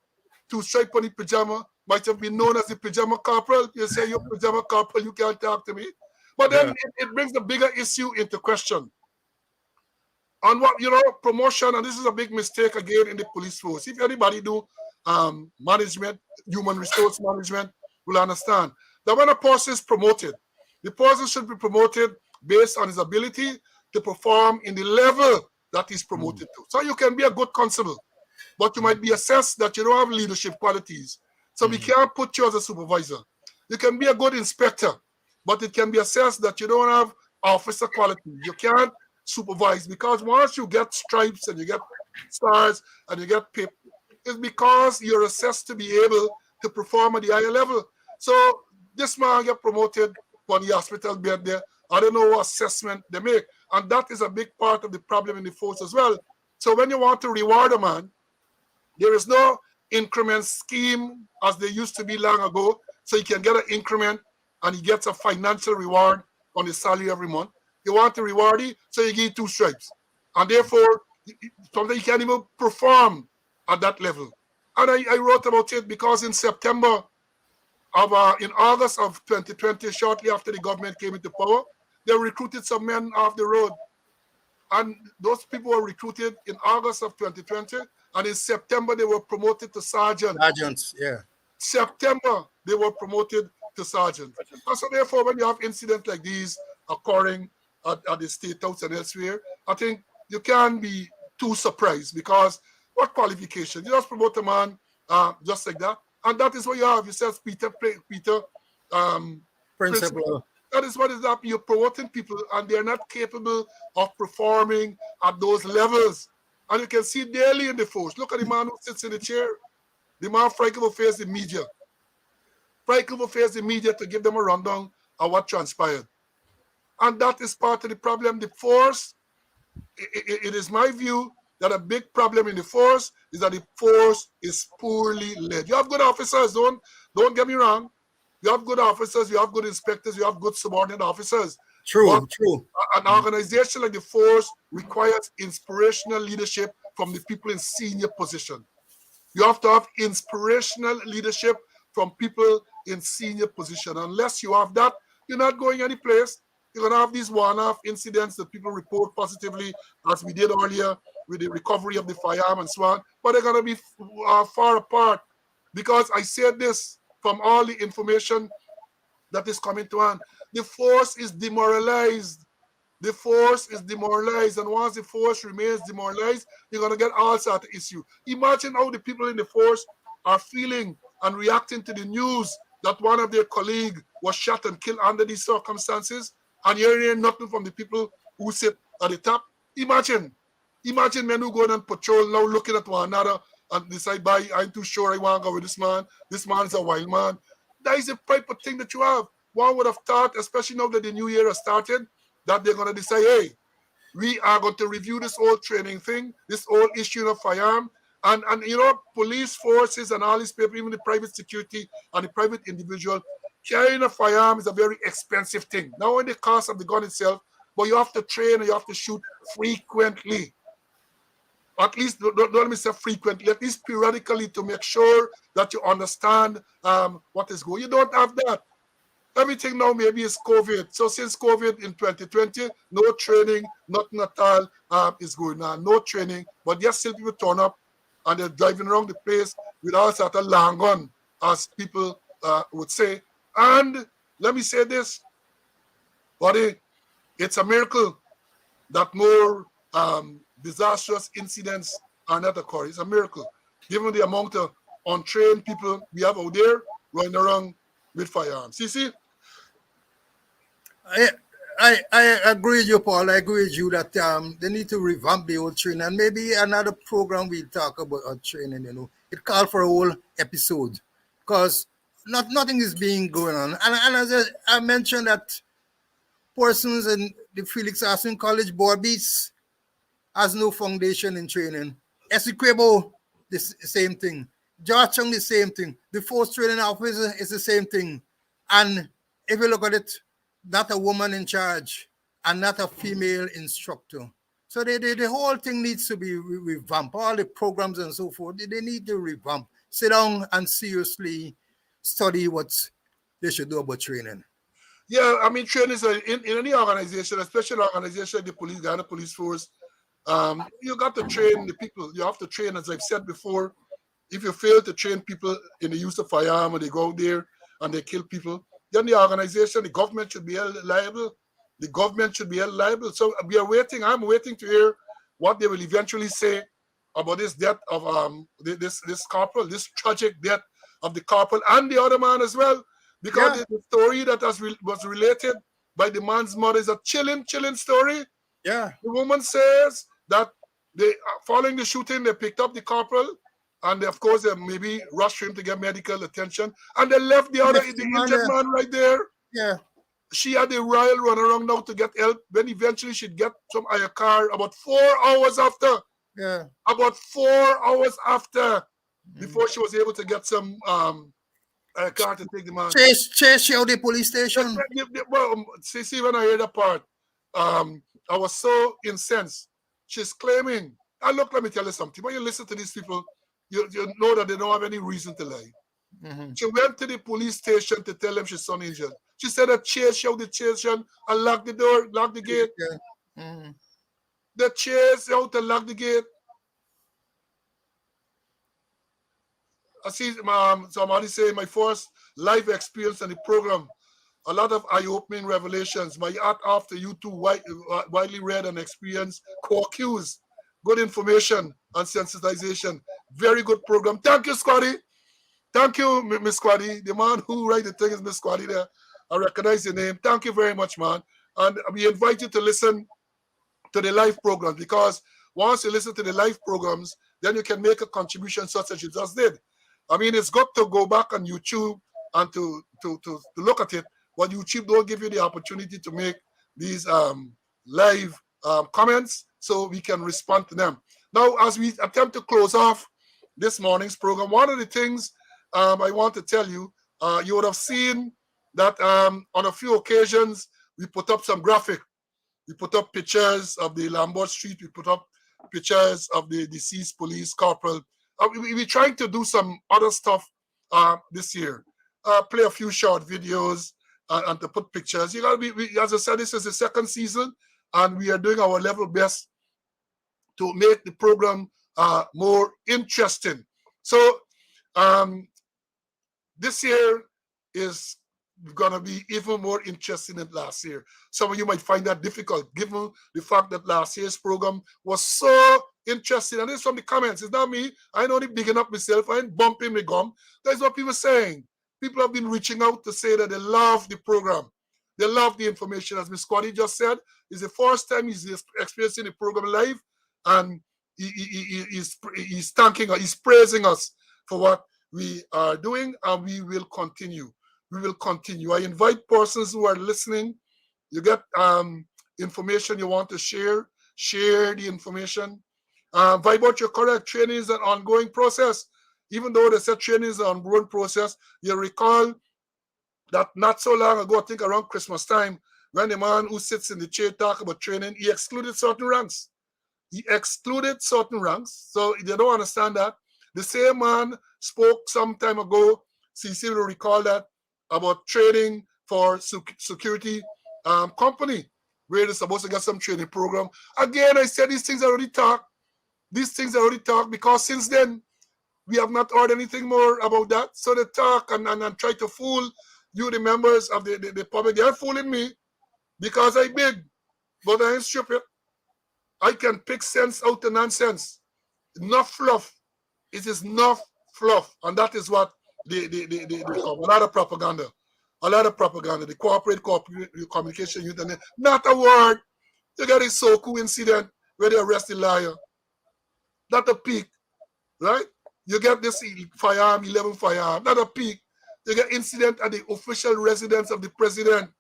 two stripe on the pajama, might have been known as the pajama corporal. You say, you're pajama corporal, you can't talk to me. But then it brings the bigger issue into question. On what, promotion, and this is a big mistake again in the police force. If anybody do management, human resource management, will understand that when a person is promoted, the person should be promoted based on his ability to perform in the level that he's promoted to. So you can be a good constable, but you might be assessed that you don't have leadership qualities. So we can't put you as a supervisor. You can be a good inspector, but it can be assessed that you don't have officer qualities. You can't supervise, because once you get stripes and you get stars and you get PIP, it's because you're assessed to be able to perform at the higher level. So this man get promoted on the hospital bed there. I don't know what assessment they make. And that is a big part of the problem in the force as well. So when you want to reward a man, there is no increment scheme as there used to be long ago. So you can get an increment and he gets a financial reward on his salary every month. You want to reward him, so you give two stripes. And therefore, sometimes you can't even perform at that level. And I wrote about it because in in August of 2020, shortly after the government came into power, they recruited some men off the road. And those people were recruited in August of 2020, and in September, they were promoted to sergeant. Sergeants, yeah. September, they were promoted to sergeant. And so therefore, when you have incidents like these occurring at the State House and elsewhere, I think you can't be too surprised, because what qualification? You just promote a man just like that. And that is what you have. You said Peter, principal. That is what is happening. You're promoting people and they're not capable of performing at those levels. And you can see daily in the force. Look at the man who sits in the chair. The man Frank will face the media. Frank will face the media to give them a rundown of what transpired. And that is part of the problem. The force, it is my view that a big problem in the force is that the force is poorly led. You have good officers, don't get me wrong. You have good officers, you have good inspectors, you have good subordinate officers. True. An organization like the force requires inspirational leadership from the people in senior position. You have to have inspirational leadership from people in senior position. Unless you have that, you're not going any place. You're going to have these one-off incidents that people report positively, as we did earlier with the recovery of the firearm and so on, but they're going to be far apart, because I said this from all the information that is coming to hand. The force is demoralized. the force is demoralized, and once the force remains demoralized, you're gonna get all sorts of issue. Imagine how the people in the force are feeling and reacting to the news that one of their colleagues was shot and killed under these circumstances, and you're hearing nothing from the people who sit at the top. Imagine men who go on patrol now looking at one another and decide, by I'm too sure I want to go with this man. This man is a wild man. That is the type of thing that you have. One would have thought, especially now that the new year has started, that they're going to decide, hey, we are going to review this whole training thing, this whole issue of firearm. And you know, police forces and all these people, even the private security and the private individual, carrying a firearm is a very expensive thing. Not only the cost of the gun itself, but you have to train and you have to shoot frequently. At least, don't let me say frequently, at least periodically, to make sure that you understand what is going. You don't have that. Everything now maybe is COVID. So since COVID in 2020, no training, nothing at all is going on. No training, but yes, still people turn up and they're driving around the place with all sort of long gun, as people would say. And let me say this, buddy, it's a miracle that more disastrous incidents are not occurring. It's a miracle, given the amount of untrained people we have out there running around with firearms. You see? I agree with you, Paul. I agree with you that they need to revamp the whole training, and maybe another program we talk about training. It called for a whole episode because nothing is being going on. And as I mentioned that persons in the Felix Austin College board beats has no foundation in training. Essequibo, the same thing. Georgetown, the same thing. The force training officer is the same thing. And if you look at it, not a woman in charge and not a female instructor. So the whole thing needs to be revamped. All the programs and so forth, they need to revamp. Sit down and seriously study what they should do about training. Yeah, I mean, training is in any organization, especially an organization like the police, Ghana Police Force. You got to train the people. You have to train, as I've said before. If you fail to train people in the use of firearm and they go out there and they kill people, then the organization, the government should be held liable. The government should be held liable. So we are waiting. I'm waiting to hear what they will eventually say about this death of this corporal, this tragic death of the corporal and the other man as well. Because Yeah. the story that was related by the man's mother is a chilling story. Yeah. The woman says that they, following the shooting, they picked up the corporal, and they, of course, they maybe rushed him to get medical attention, and they left the injured man right there. Yeah. She had a royal run around now to get help. When eventually she'd get some car about 4 hours after. Yeah. About 4 hours after, before she was able to get some car to take the man. Chase you out the police station. Well, see, when I heard that part, I was so incensed. She's claiming, and look, let me tell you something. When you listen to these people, you know that they don't have any reason to lie. Mm-hmm. She went to the police station to tell them she's son injured. She said that chase out the station and lock the door, lock the gate. Yeah. Mm-hmm. The chase out and lock the gate. I see somebody say my first life experience in the program. A lot of eye-opening revelations. My art after you two widely read and experienced core cues. Good information and sensitization. Very good program. Thank you, Squaddy. Thank you, Miss Squaddy. The man who write the thing is Miss Squaddy there. I recognize your name. Thank you very much, man. And we invite you to listen to the live programs, because once you listen to the live programs, then you can make a contribution such as you just did. I mean, it's good to go back on YouTube and to look at it, but YouTube don't give you the opportunity to make these live comments so we can respond to them. Now, as we attempt to close off this morning's program, one of the things I want to tell you, you would have seen that on a few occasions, we put up some graphic. We put up pictures of the Lambert Street. We put up pictures of the deceased police corporal. We're trying to do some other stuff this year. Play a few short videos and to put pictures. You gotta be, as I said, this is the second season, and we are doing our level best to make the program more interesting. So this year is going to be even more interesting than last year. Some of you might find that difficult, given the fact that last year's program was so interesting. And this from the comments. It's not me. I know the bigging up myself. I ain't bumping my gum. That's what people are saying. People have been reaching out to say that they love the program. They love the information. As Ms. Scotty just said, it's the first time he's experiencing the program live. And he's thanking us, he's praising us for what we are doing, and we will continue. We will continue. I invite persons who are listening. You get information you want to share the information. Vibot, you're correct. Training is an ongoing process. Even though they said training is an ongoing process, you recall that not so long ago, I think around Christmas time, when the man who sits in the chair talk about training, he excluded certain ranks. He excluded certain ranks. So they don't understand that. The same man spoke some time ago, CC will recall that, about training for security company, where they're supposed to get some training program. Again, I said these things are already talked. These things are already talked because since then, we have not heard anything more about that. So they talk and try to fool you, the members of the public. They're fooling me because I big, but I ain't stupid. I can pick sense out of nonsense. Enough fluff. It is enough fluff. And that is what they come. A lot of propaganda. A lot of propaganda. The corporate communication unit. Not a word. You got a Soku incident where they arrest the liar. Not a peak. Right? You get this firearm, 11 firearm. Not a peak. You get incident at the official residence of the president.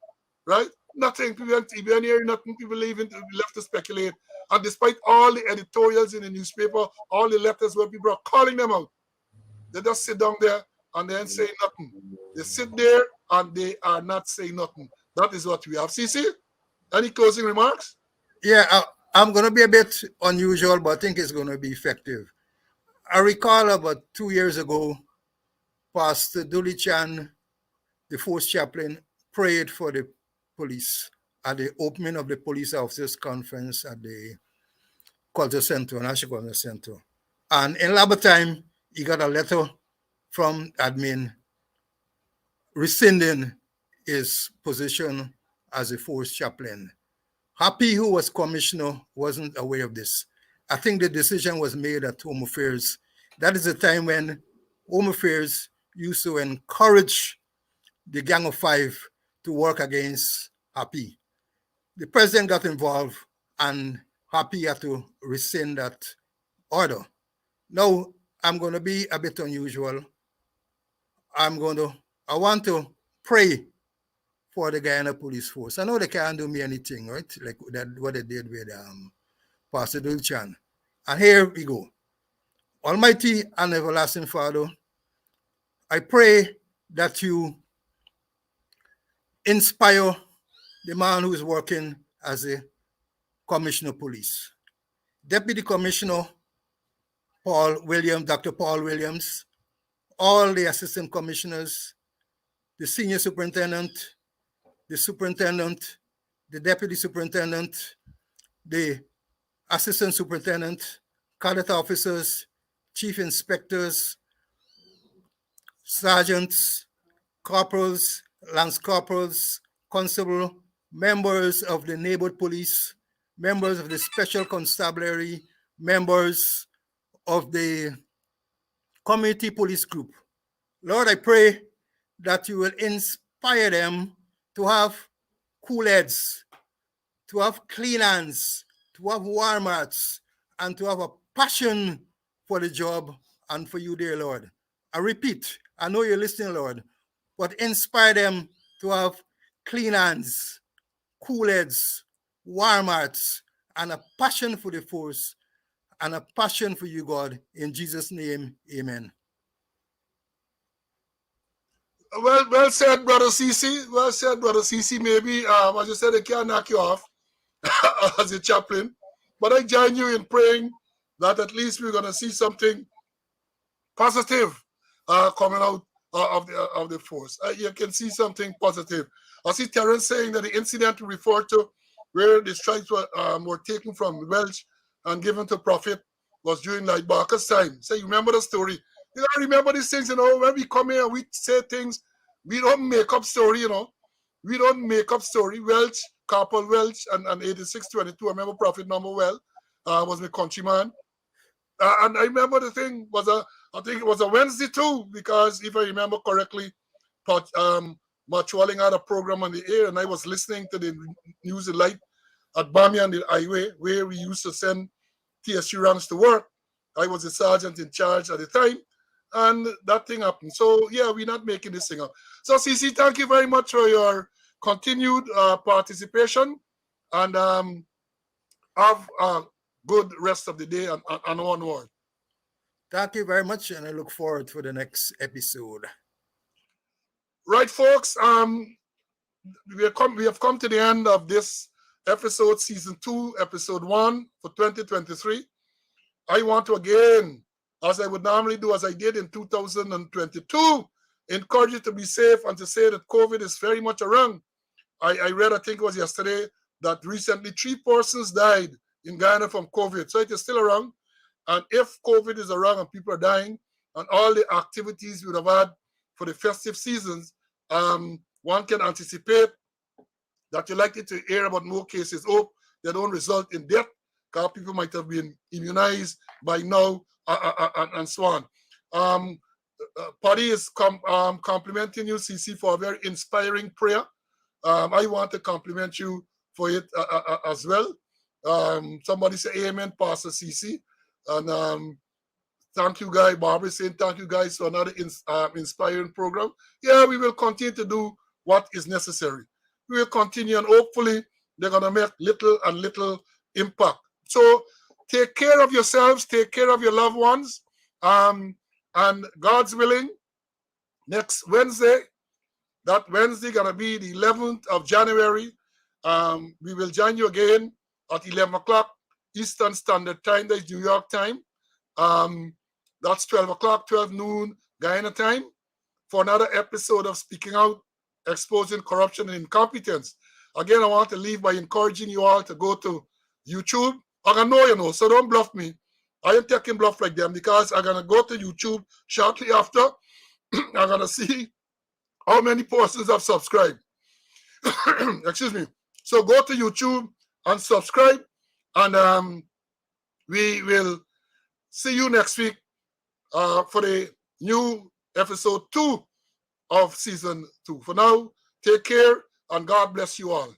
Right? Nothing. People hearing nothing. People left to speculate. And despite all the editorials in the newspaper, all the letters where people are calling them out, they just sit down there and they ain't saying nothing. They sit there and they are not saying nothing. That is what we have. CC, any closing remarks? Yeah, I'm going to be a bit unusual, but I think it's going to be effective. I recall about 2 years ago, Pastor Dully Chan, the force chaplain, prayed for the police at the opening of the police officers conference at the Culture Center, National Culture Center. And in Labor time, he got a letter from admin rescinding his position as a force chaplain. Happy, who was commissioner, wasn't aware of this. I think the decision was made at Home Affairs. That is the time when Home Affairs used to encourage the Gang of Five to work against Happy. The president got involved and Happy had to rescind that order. Now, I'm going to be a bit unusual. I want to pray for the Guyana Police Force. I know they can't do me anything, right? Like that, what they did with Pastor Dulchan. And here we go. Almighty and everlasting Father, I pray that you inspire the man who is working as a commissioner of police. Deputy Commissioner Dr. Paul Williams, all the assistant commissioners, the senior superintendent, the superintendent, the deputy superintendent, the assistant superintendent, cadet officers, chief inspectors, sergeants, corporals, lance corporals, constable, members of the neighborhood police, members of the special constabulary, members of the community police group. Lord, I pray that you will inspire them to have cool heads, to have clean hands, to have warm hearts, and to have a passion for the job and for you, dear Lord. I repeat, I know you're listening, Lord, but inspire them to have clean hands, cool heads, warm hearts, and a passion for the force and a passion for you, God. In Jesus' name, amen. Well said, Brother CC. Well said, Brother CC. Maybe, as you said, they can't knock you off as a chaplain. But I join you in praying that at least we're going to see something positive coming out of the force. You can see something positive. I see Terence saying that the incident we referred to, where the strikes were taken from Welch and given to Prophet, was during like Barker's time. So you remember the story. You gotta remember these things, when we come here and we say things, We don't make up story, you know. We don't make up story. Welch, Carpal Welch, and 8622. I remember Prophet Number Well was my countryman. And I remember the thing was I think it was a Wednesday too, because if I remember correctly, but Much Walling had a program on the air, and I was listening to the news and light at Bami on the highway, where we used to send TSU ranks to work. I was the sergeant in charge at the time, and that thing happened. So yeah, we're not making this thing up. So CC, thank you very much for your continued participation, and have a good rest of the day and onward. Thank you very much, and I look forward to the next episode. Right, folks. We have come to the end of this episode, season 2, episode 1 for 2023. I want to again, as I would normally do, as I did in 2022, encourage you to be safe and to say that COVID is very much around. I read, I think it was yesterday, that recently 3 persons died in Ghana from COVID. So it is still around. And if COVID is around and people are dying, and all the activities we would have had for the festive seasons, one can anticipate that you're likely to hear about more cases. Hope they don't result in death, because people might have been immunized by now, and so on. Paddy is complimenting you, CC, for a very inspiring prayer. I want to compliment you for it as well. Somebody say amen, Pastor CC. And thank you, guys. Barbara saying thank you, guys, for another inspiring program. Yeah, we will continue to do what is necessary. We will continue, and hopefully they're going to make little and little impact. So take care of yourselves, take care of your loved ones, and God's willing, next Wednesday, that Wednesday going to be the 11th of January, we will join you again at 11 o'clock Eastern Standard Time. That's New York time. That's 12 o'clock, 12 noon Guyana time, for another episode of Speaking Out, Exposing Corruption and Incompetence. Again, I want to leave by encouraging you all to go to YouTube. I know you know, so don't bluff me. I ain't taking bluff like them, because I'm going to go to YouTube shortly after. I'm going to see how many persons have subscribed. Excuse me. So go to YouTube and subscribe, and we will see you next week for the new episode 2 of season 2. For now, take care, and God bless you all.